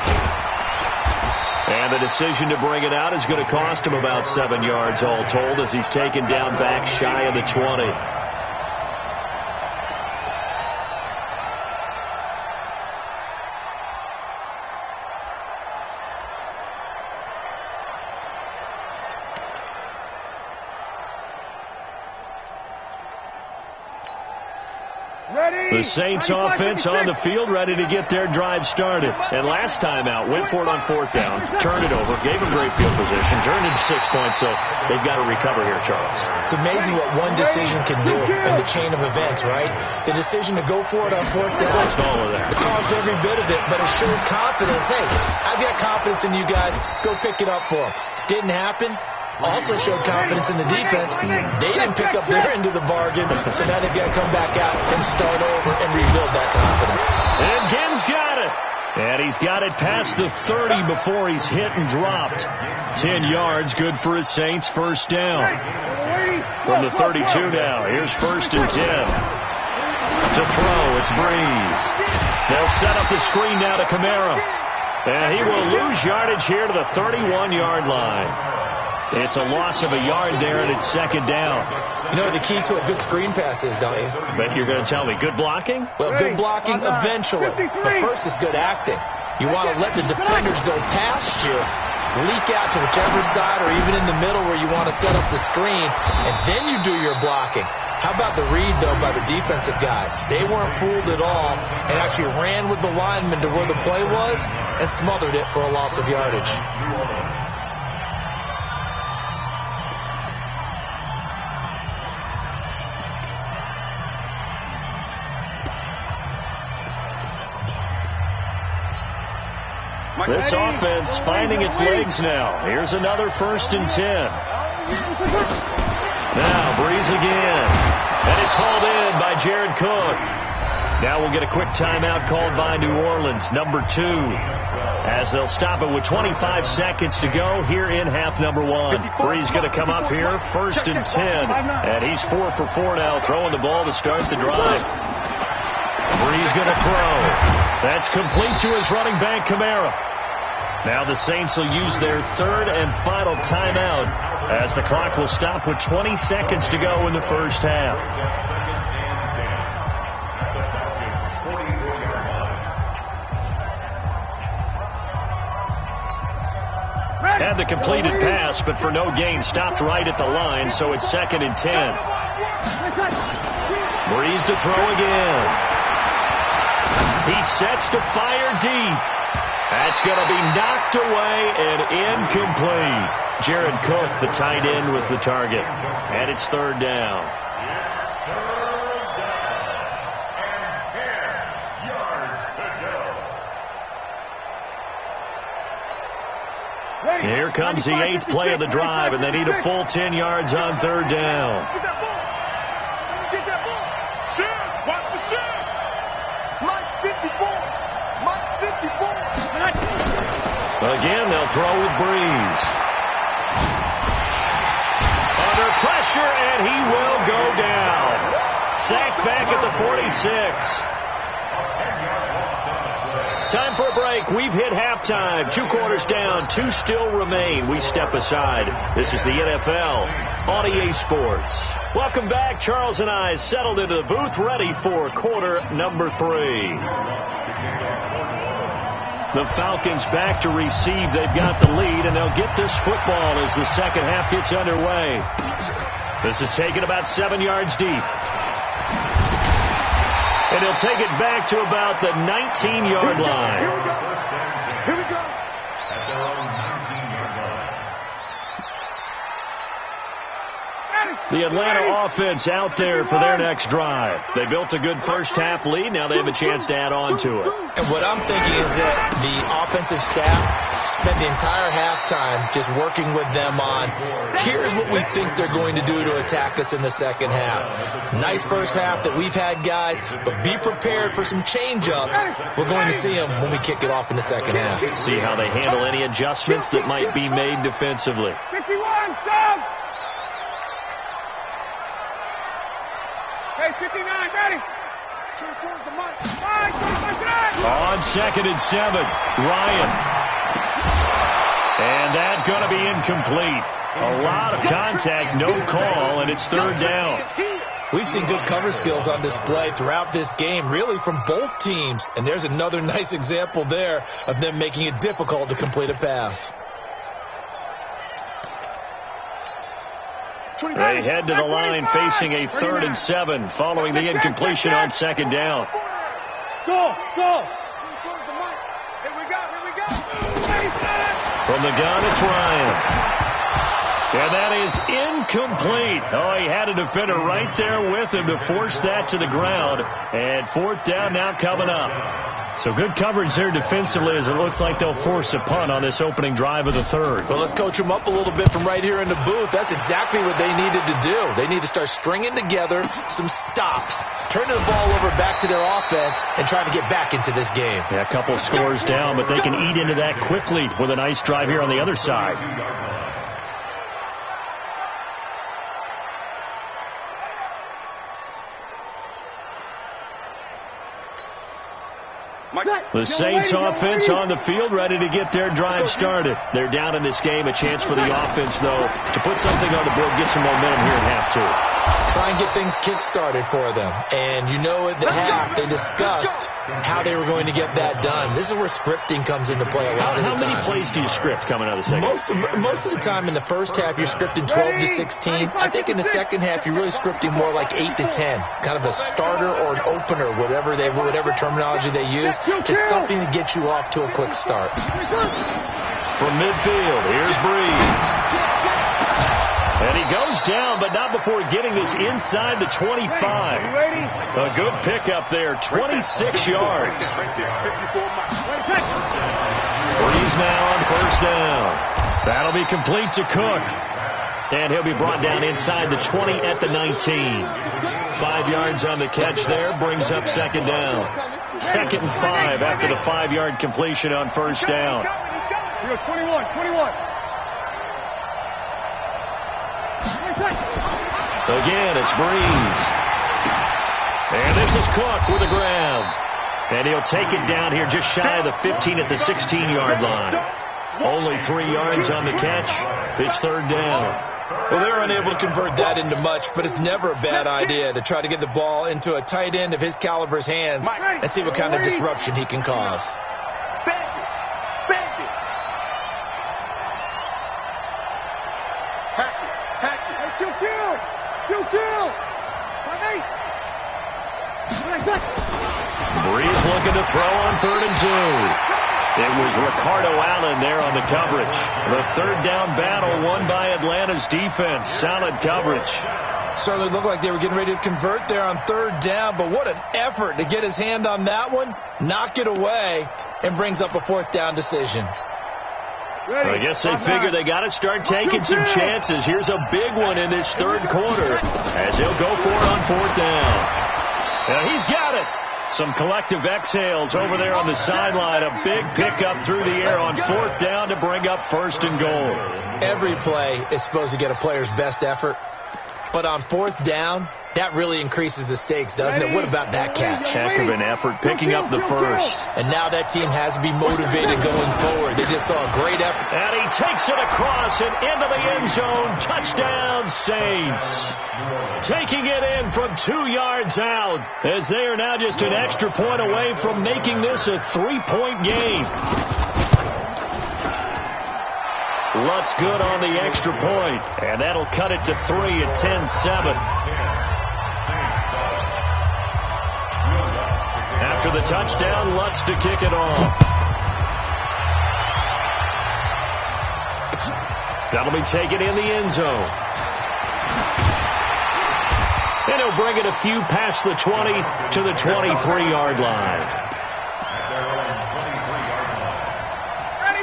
And the decision to bring it out is going to cost him about 7 yards all told as he's taken down back shy of the 20. The Saints offense on the field ready to get their drive started. And last time out, went for it on 4th down, turned it over, gave them great field position, turned into 6 points, so they've got to recover here, Charles. It's amazing what one decision can do in the chain of events, right? The decision to go for it on 4th down. Caused all of that. It caused every bit of it, but it showed confidence. Hey, I've got confidence in you guys. Go pick it up for them. Didn't happen. Also showed confidence in the defense. They didn't pick up their end of the bargain, so now they've got to come back out and start over and rebuild that confidence. And Gibbs got it. And he's got it past the 30 before he's hit and dropped. 10 yards, good for his Saints first down. From the 32 now, here's 1st and 10. To throw, it's Breeze. They'll set up the screen now to Kamara. And he will lose yardage here to the 31-yard line. It's a loss of a yard there, and it's 2nd down. You know what the key to a good screen pass is, don't you? Bet you're going to tell me. Good blocking? Well, good blocking eventually. But first is good acting. You want to let the defenders go past you, leak out to whichever side or even in the middle where you want to set up the screen, and then you do your blocking. How about the read, though, by the defensive guys? They weren't fooled at all and actually ran with the lineman to where the play was and smothered it for a loss of yardage. This offense finding its legs now. Here's another 1st and 10. Now Breeze again. And it's hauled in by Jared Cook. Now we'll get a quick timeout called by New Orleans, number 2. As they'll stop it with 25 seconds to go here in half number 1. Breeze going to come up here, 1st and 10. And he's 4 for 4 now, throwing the ball to start the drive. Breeze going to throw. That's complete to his running back, Kamara. Now the Saints will use their 3rd and final timeout as the clock will stop with 20 seconds to go in the first half. Had the completed pass, but for no gain, stopped right at the line, so it's 2nd and 10. Breeze to throw again. He sets to fire deep. That's going to be knocked away and incomplete. Jared Cook, the tight end, was the target. And it's 3rd down. Here comes the 8th play of the drive, and they need a full 10 yards on 3rd down. Get that ball. Get that ball. Shit. Watch the shit. Mike's 54. Mike's 54. Again, they'll throw with Breeze. Under pressure, and he will go down. Sacked back at the 46. Time for a break. We've hit halftime. 2 quarters down. 2 still remain. We step aside. This is the NFL on EA Sports. Welcome back. Charles and I settled into the booth, ready for quarter number 3. The Falcons back to receive. They've got the lead, and they'll get this football as the second half gets underway. This is taken about 7 yards deep. And he'll take it back to about the 19-yard line. Here we go. At their own 19-yard line. The Atlanta offense out there for their next drive. They built a good first half lead. Now they have a chance to add on to it. And what I'm thinking is that the offensive staff spent the entire halftime just working with them on, here's what we think they're going to do to attack us in the second half. Nice first half that we've had, guys, but be prepared for some change-ups. We're going to see them when we kick it off in the second half. See how they handle any adjustments that might be made defensively. 51, stop! Hey, 59, ready? 24 is the mic. 5, 25, On 2nd and 7, Ryan. And that's going to be incomplete. A lot of contact, no call, and it's 3rd down. We've seen good cover skills on display throughout this game, really from both teams. And there's another nice example there of them making it difficult to complete a pass. They head to the line facing a 3rd and 7 following the incompletion on 2nd down. Go, go. Here we go, here we go. From the gun, it's Ryan. And that is incomplete. Oh, he had a defender right there with him to force that to the ground. And 4th down now coming up. So good coverage there defensively as it looks like they'll force a punt on this opening drive of the 3rd. Well, let's coach them up a little bit from right here in the booth. That's exactly what they needed to do. They need to start stringing together some stops, turning the ball over back to their offense, and trying to get back into this game. Yeah, a couple scores down, but they can eat into that quickly with a nice drive here on the other side. The Saints offense on the field, ready to get their drive started. They're down in this game. A chance for the offense, though, to put something on the board, get some momentum here in half two. Try and get things kick-started for them. And you know at the half, they discussed how they were going to get that done. This is where scripting comes into play a lot of the time. How many plays do you script coming out of the second? Most of the time in the first half, you're scripting 12 to 16. I think in the second half, you're really scripting more like 8 to 10. Kind of a starter or an opener, whatever terminology they use. Just something to get you off to a quick start. From midfield, here's Breeze. And he goes down, but not before getting this inside the 25. A good pickup there, 26 yards. Breeze now on first down. That'll be complete to Cook. And he'll be brought down inside the 20 at the 19. 5 yards on the catch there, brings up second down. 2nd and 5 after the 5-yard completion on first down. 21. Again, it's Breeze. And this is Cook with the grab. And he'll take it down here just shy of the 15 at the 16-yard line. Only 3 yards on the catch. It's third down. Well, they were unable to convert that into much, but it's never a bad idea to try to get the ball into a tight end of his caliber's hands and see what kind of disruption he can cause. Breeze looking to throw on 3rd and 2. It was Ricardo Allen there on the coverage. The third down battle won by Atlanta's defense. Solid coverage. Certainly looked like they were getting ready to convert there on 3rd down, but what an effort to get his hand on that one, knock it away, and brings up a 4th down decision. I guess they figure they got to start taking some chances. Here's a big one in this third quarter as he'll go for it on 4th down. And he's got it. Some collective exhales over there on the sideline. A big pickup through the air on 4th down to bring up 1st and goal. Every play is supposed to get a player's best effort. But on 4th down, that really increases the stakes, doesn't it? What about that catch? Heck of an effort, picking up the first. And now that team has to be motivated going forward. They just saw a great effort. And he takes it across and into the end zone. Touchdown, Saints. Taking it in from 2 yards out, as they are now just an extra point away from making this a 3-point game. Lutz good on the extra point, and that'll cut it to 3 at 10-7. After the touchdown, Lutz to kick it off. That'll be taken in the end zone. And he'll bring it a few past the 20 to the 23-yard line.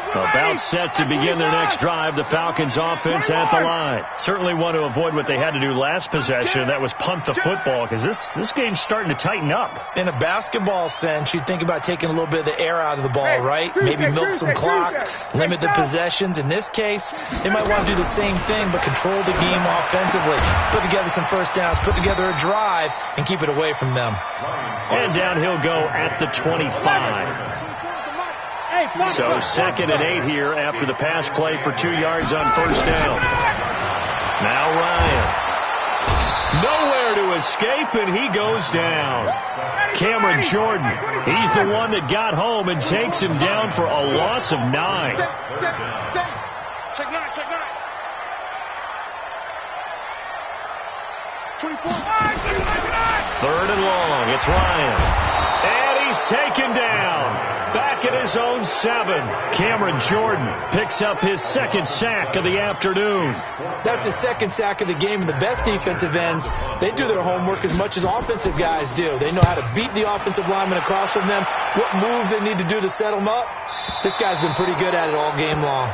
About set to begin their next drive. The Falcons offense at the line. Certainly want to avoid what they had to do last possession. That was punt the football, because this game's starting to tighten up. In a basketball sense, you think about taking a little bit of the air out of the ball, right? Maybe milk some clock, limit the possessions. In this case, they might want to do the same thing, but control the game offensively. Put together some first downs, put together a drive, and keep it away from them. And down he'll go at the 25. So 2nd and 8 here after the pass play for 2 yards on first down. Now Ryan. Nowhere to escape, and he goes down. Cameron Jordan, he's the one that got home and takes him down for a loss of 9. Check 9. 24. 3rd and long. It's Ryan. And he's taken down. Back at his own 7. Cameron Jordan picks up his 2nd sack of the afternoon. That's his 2nd sack of the game, and the best defensive ends, they do their homework as much as offensive guys do. They know how to beat the offensive lineman across from them, what moves they need to do to set them up. This guy's been pretty good at it all game long.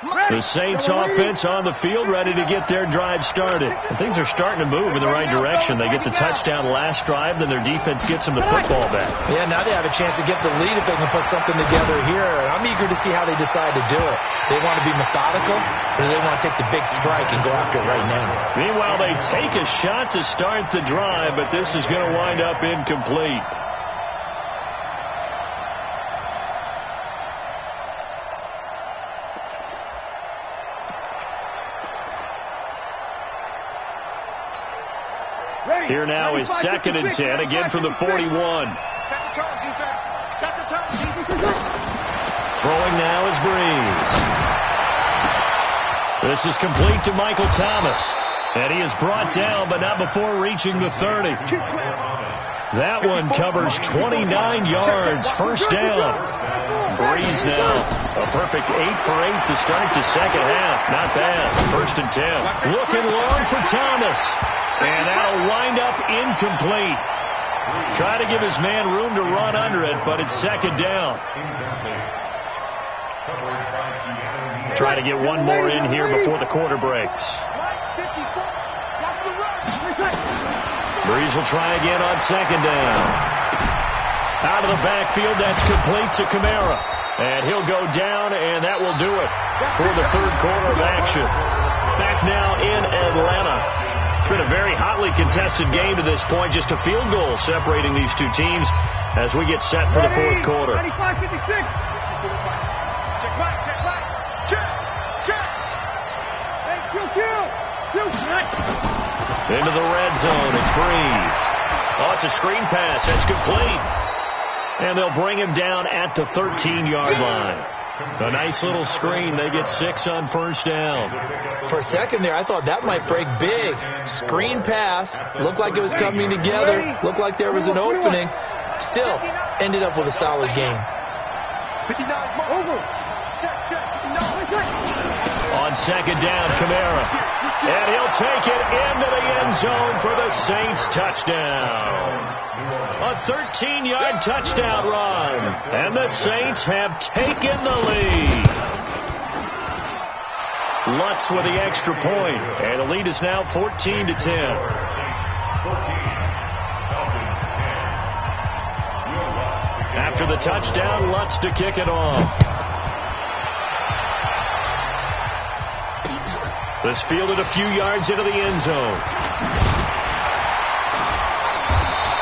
The Saints offense on the field, ready to get their drive started. And things are starting to move in the right direction. They get the touchdown last drive, then their defense gets them the football back. Yeah, now they have a chance to get the lead if they can put something together here. And I'm eager to see how they decide to do it. They want to be methodical, or do they want to take the big strike and go after it right now? Meanwhile, they take a shot to start the drive, but this is going to wind up incomplete. Here now is 2nd and 10, again from the 41. Throwing now is Breeze. This is complete to Michael Thomas. And he is brought down, but not before reaching the 30. That one covers 29 yards. First down. Breeze now. A perfect 8 for 8 to start the second half. Not bad. 1st and 10. Looking long for Thomas. And that'll wind up incomplete. Try to give his man room to run under it, but it's 2nd down. Try to get one more in here before the quarter breaks. Breeze will try again on 2nd down. Out of the backfield, that's complete to Kamara. And he'll go down, and that will do it for the 3rd quarter of action. Back now in Atlanta. It's been a very hotly contested game to this point. Just a field goal separating these two teams as we get set for the 4th quarter. 95-56. Check back, check back. Check. Hey, kill. Into the red zone. It's Breeze. Oh, it's a screen pass. That's complete. And they'll bring him down at the 13-yard line. A nice little screen. They get 6 on 1st down. For a second there, I thought that might break big. Screen pass. Looked like it was coming together. Looked like there was an opening. Still, ended up with a solid game. On 2nd down, Kamara. And he'll take it into the end zone for the Saints touchdown. A 13-yard touchdown run. And the Saints have taken the lead. Lutz with the extra point. And the lead is now 14-10. After the touchdown, Lutz to kick it off. This fielded a few yards into the end zone.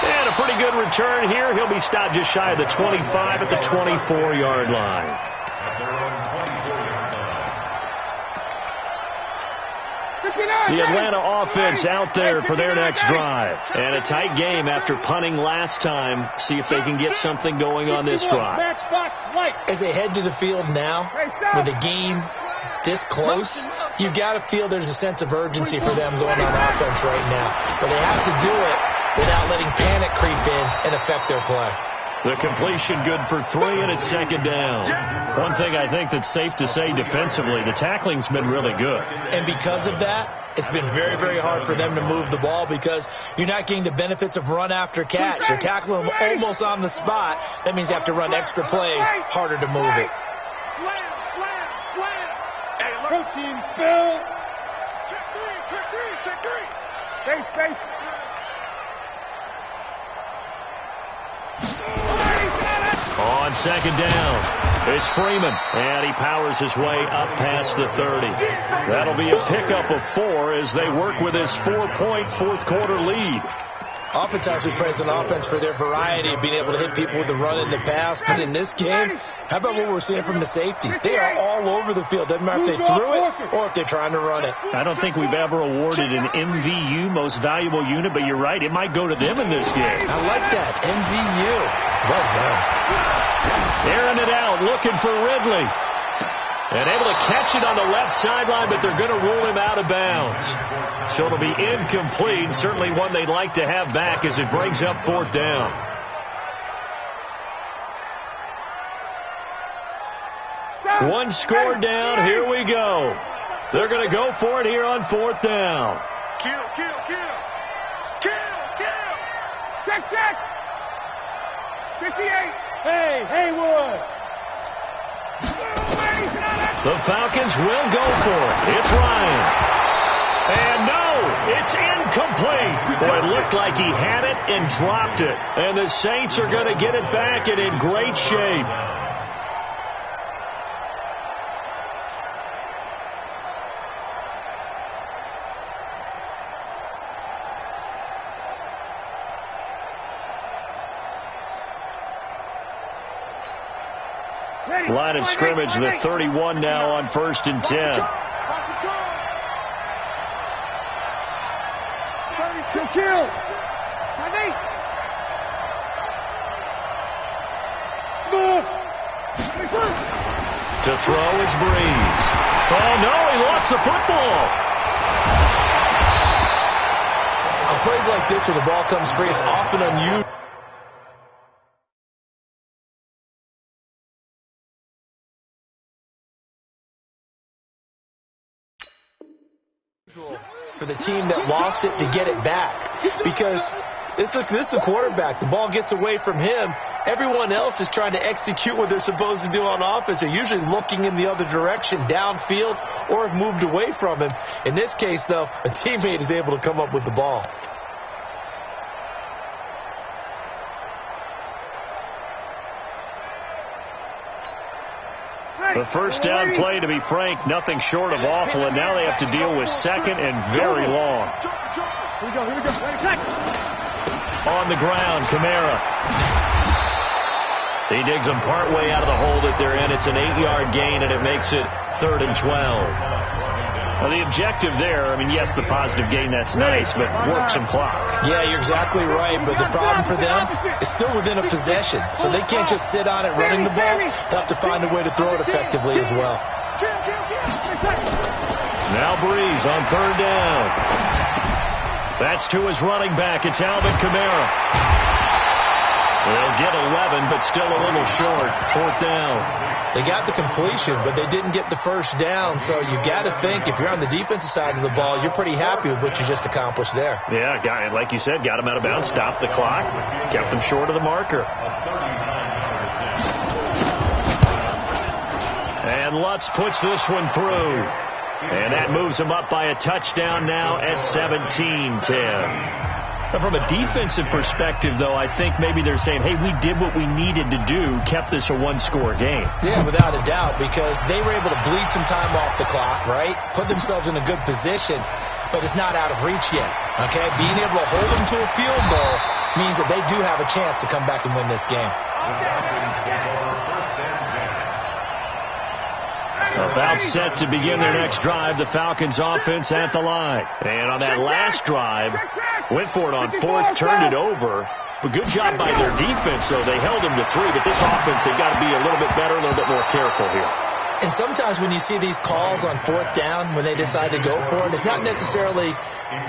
And a pretty good return here. He'll be stopped just shy of the 25 at the 24-yard line. The Atlanta offense out there for their next drive. And a tight game after punting last time. See if they can get something going on this drive. As they head to the field now, with the game this close, you've got to feel there's a sense of urgency for them going on offense right now. But they have to do it without letting panic creep in and affect their play. The completion good for 3, and it's 2nd down. One thing I think that's safe to say defensively, the tackling's been really good. And because of that, it's been very, very hard for them to move the ball because you're not getting the benefits of run after catch. You're tackling them almost on the spot. That means you have to run extra plays, harder to move it. Slam. Hey, protein spill. Check 3. Face. On 2nd down, it's Freeman, and he powers his way up past the 30. That'll be a pickup of 4 as they work with his 4-point 4th quarter lead. Oftentimes we praise an offense for their variety of being able to hit people with the run and the pass, but in this game, how about what we're seeing from the safeties? They are all over the field. Doesn't matter if they threw it or if they're trying to run it. I don't think we've ever awarded an MVU, most valuable unit, but you're right, it might go to them in this game. I like that, MVU. Well done. Airing it out, looking for Ridley. And able to catch it on the left sideline, but they're going to rule him out of bounds. So it'll be incomplete, certainly one they'd like to have back as it brings up 4th down. One score down, here we go. They're going to go for it here on 4th down. Kill. Check. 58. Hey, Haywood. The Falcons will go for it. It's Ryan. And no, it's incomplete. Boy, it looked like he had it and dropped it. And the Saints are going to get it back and in great shape. Line of scrimmage, the 31 now on 1st and 10. 32 kill. Smooth. To throw is Breeze. Oh, no, he lost the football. On plays like this where the ball comes free, it's often unusual for the team that lost it to get it back, because this is the quarterback. The ball gets away from him. Everyone else is trying to execute what they're supposed to do on offense. They're usually looking in the other direction, downfield, or have moved away from him. In this case, though, a teammate is able to come up with the ball. The first down play, to be frank, nothing short of awful, and now they have to deal with second and very long. Here we go. On the ground, Kamara. He digs them partway out of the hole that they're in. It's an 8-yard gain, and it makes it 3rd and 12. Well, the objective there, I mean, yes, the positive gain, that's nice, but work some clock. Yeah, you're exactly right, but the problem for them is still within a possession, so they can't just sit on it running the ball. They'll have to find a way to throw it effectively as well. Now Breeze on 3rd down. That's to his running back. It's Alvin Kamara. They'll get 11, but still a little short. 4th down. They got the completion, but they didn't get the first down, so you got to think if you're on the defensive side of the ball, you're pretty happy with what you just accomplished there. Yeah, like you said, got him out of bounds, stopped the clock, kept him short of the marker. And Lutz puts this one through. And that moves him up by a touchdown now at 17-10. From a defensive perspective, though, I think maybe they're saying, hey, we did what we needed to do, kept this a one-score game. Yeah, without a doubt, because they were able to bleed some time off the clock, right? Put themselves in a good position, but it's not out of reach yet, okay? Being able to hold them to a field goal means that they do have a chance to come back and win this game. About set to begin their next drive, the Falcons offense at the line. And on that last drive, went for it on 4th, turned it over. But good job by their defense, though. They held them to 3, but this offense, they've got to be a little bit better, a little bit more careful here. And sometimes when you see these calls on 4th down, when they decide to go for it, it's not necessarily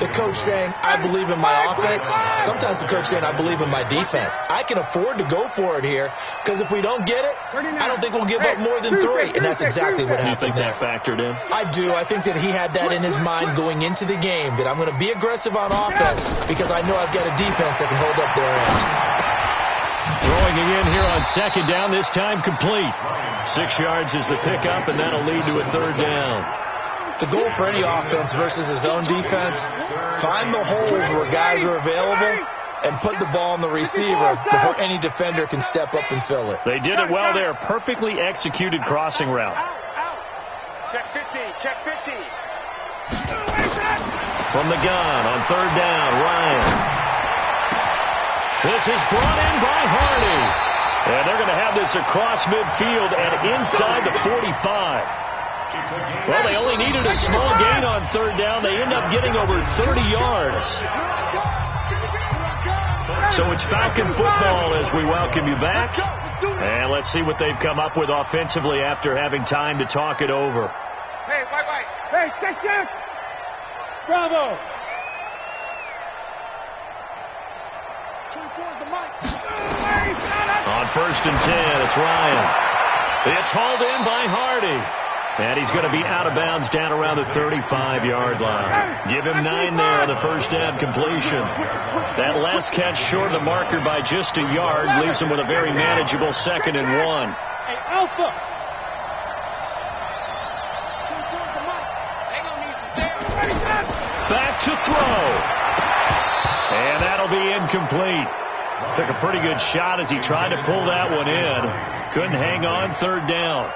the coach saying, I believe in my offense. Sometimes the coach saying, I believe in my defense. I can afford to go for it here, because if we don't get it, I don't think we'll give up more than 3. And that's exactly what happened there. You think that factored in? I do. I think that he had that in his mind going into the game, that I'm going to be aggressive on offense because I know I've got a defense that can hold up their end. Throwing again here on 2nd down, this time complete. 6 yards is the pickup, and that'll lead to a 3rd down. The goal for any offense versus his own defense, find the holes where guys are available and put the ball on the receiver before any defender can step up and fill it. They did it well there. Perfectly executed crossing route. Check 50. Check 50. From the gun on 3rd down, Ryan. This is brought in by Hardy. And they're going to have this across midfield and inside the 45. Well, they only needed a small gain on 3rd down. They end up getting over 30 yards. So it's Falcon football as we welcome you back. And let's see what they've come up with offensively after having time to talk it over. Hey, bye-bye. Hey, check. Bravo. 24 is the mic. On 1st and 10, it's Ryan. It's hauled in by Hardy. And he's going to be out of bounds down around the 35-yard line. Give him 9 there on the first down completion. That last catch short of the marker by just a yard leaves him with a very manageable 2nd and 1. Hey, Alpha. to throw. And that'll be incomplete. Took a pretty good shot as he tried to pull that one in. Couldn't hang on. Third down.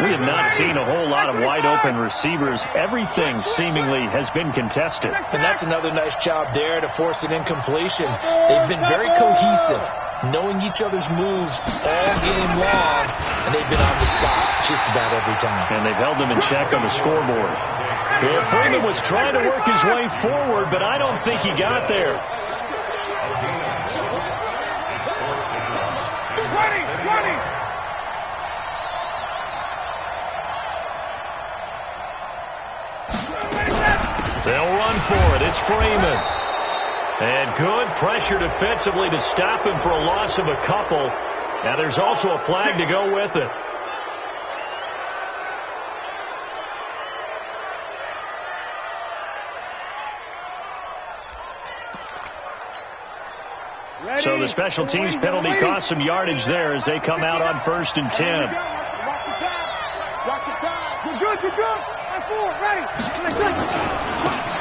We have not seen a whole lot of wide-open receivers. Everything seemingly has been contested. And that's another nice job there to force an incompletion. They've been very cohesive, knowing each other's moves all game long, and they've been on the spot just about every time. And they've held them in check on the scoreboard. Well, Freeman was trying to work his way forward, but I don't think he got there. 20. They'll run for it. It's Freeman. And good pressure defensively to stop him for a loss of a couple. Now there's also a flag to go with it. So the special teams penalty cost some yardage there as they come out on 1st and 10. You're good. Ready.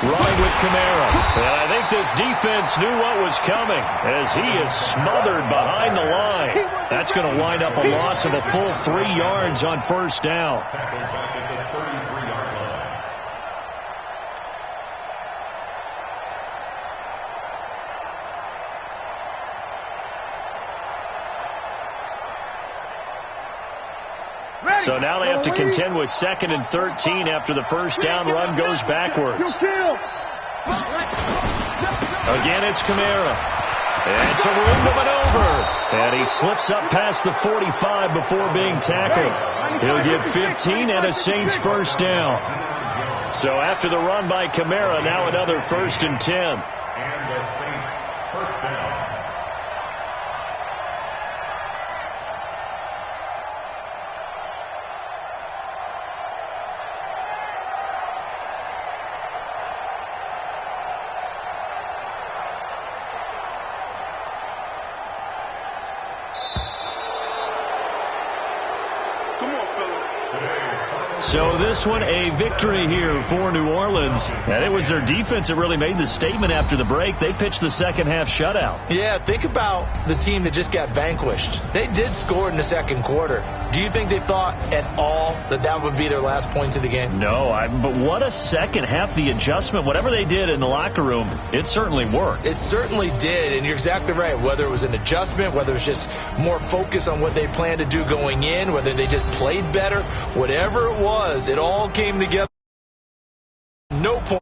Running with Kamara. And I think this defense knew what was coming as he is smothered behind the line. That's going to wind up a loss of a full 3 yards on 1st down. Tackled back at the 33-yard line. So now they have to contend with 2nd and 13 after the 1st down run goes backwards. Again, it's Kamara. And it's a room to maneuver. And he slips up past the 45 before being tackled. He'll get 15 and a Saints 1st down. So after the run by Kamara, now another 1st and 10. And the Saints 1st down. So this one, a victory here for New Orleans. And it was their defense that really made the statement after the break. They pitched the second half shutout. Yeah, think about the team that just got vanquished. They did score in the 2nd quarter. Do you think they thought at all that that would be their last points of the game? No, but what a second half. The adjustment, whatever they did in the locker room, it certainly worked. It certainly did, and you're exactly right. Whether it was an adjustment, whether it was just more focus on what they planned to do going in, whether they just played better, whatever it was, it all came together. No point.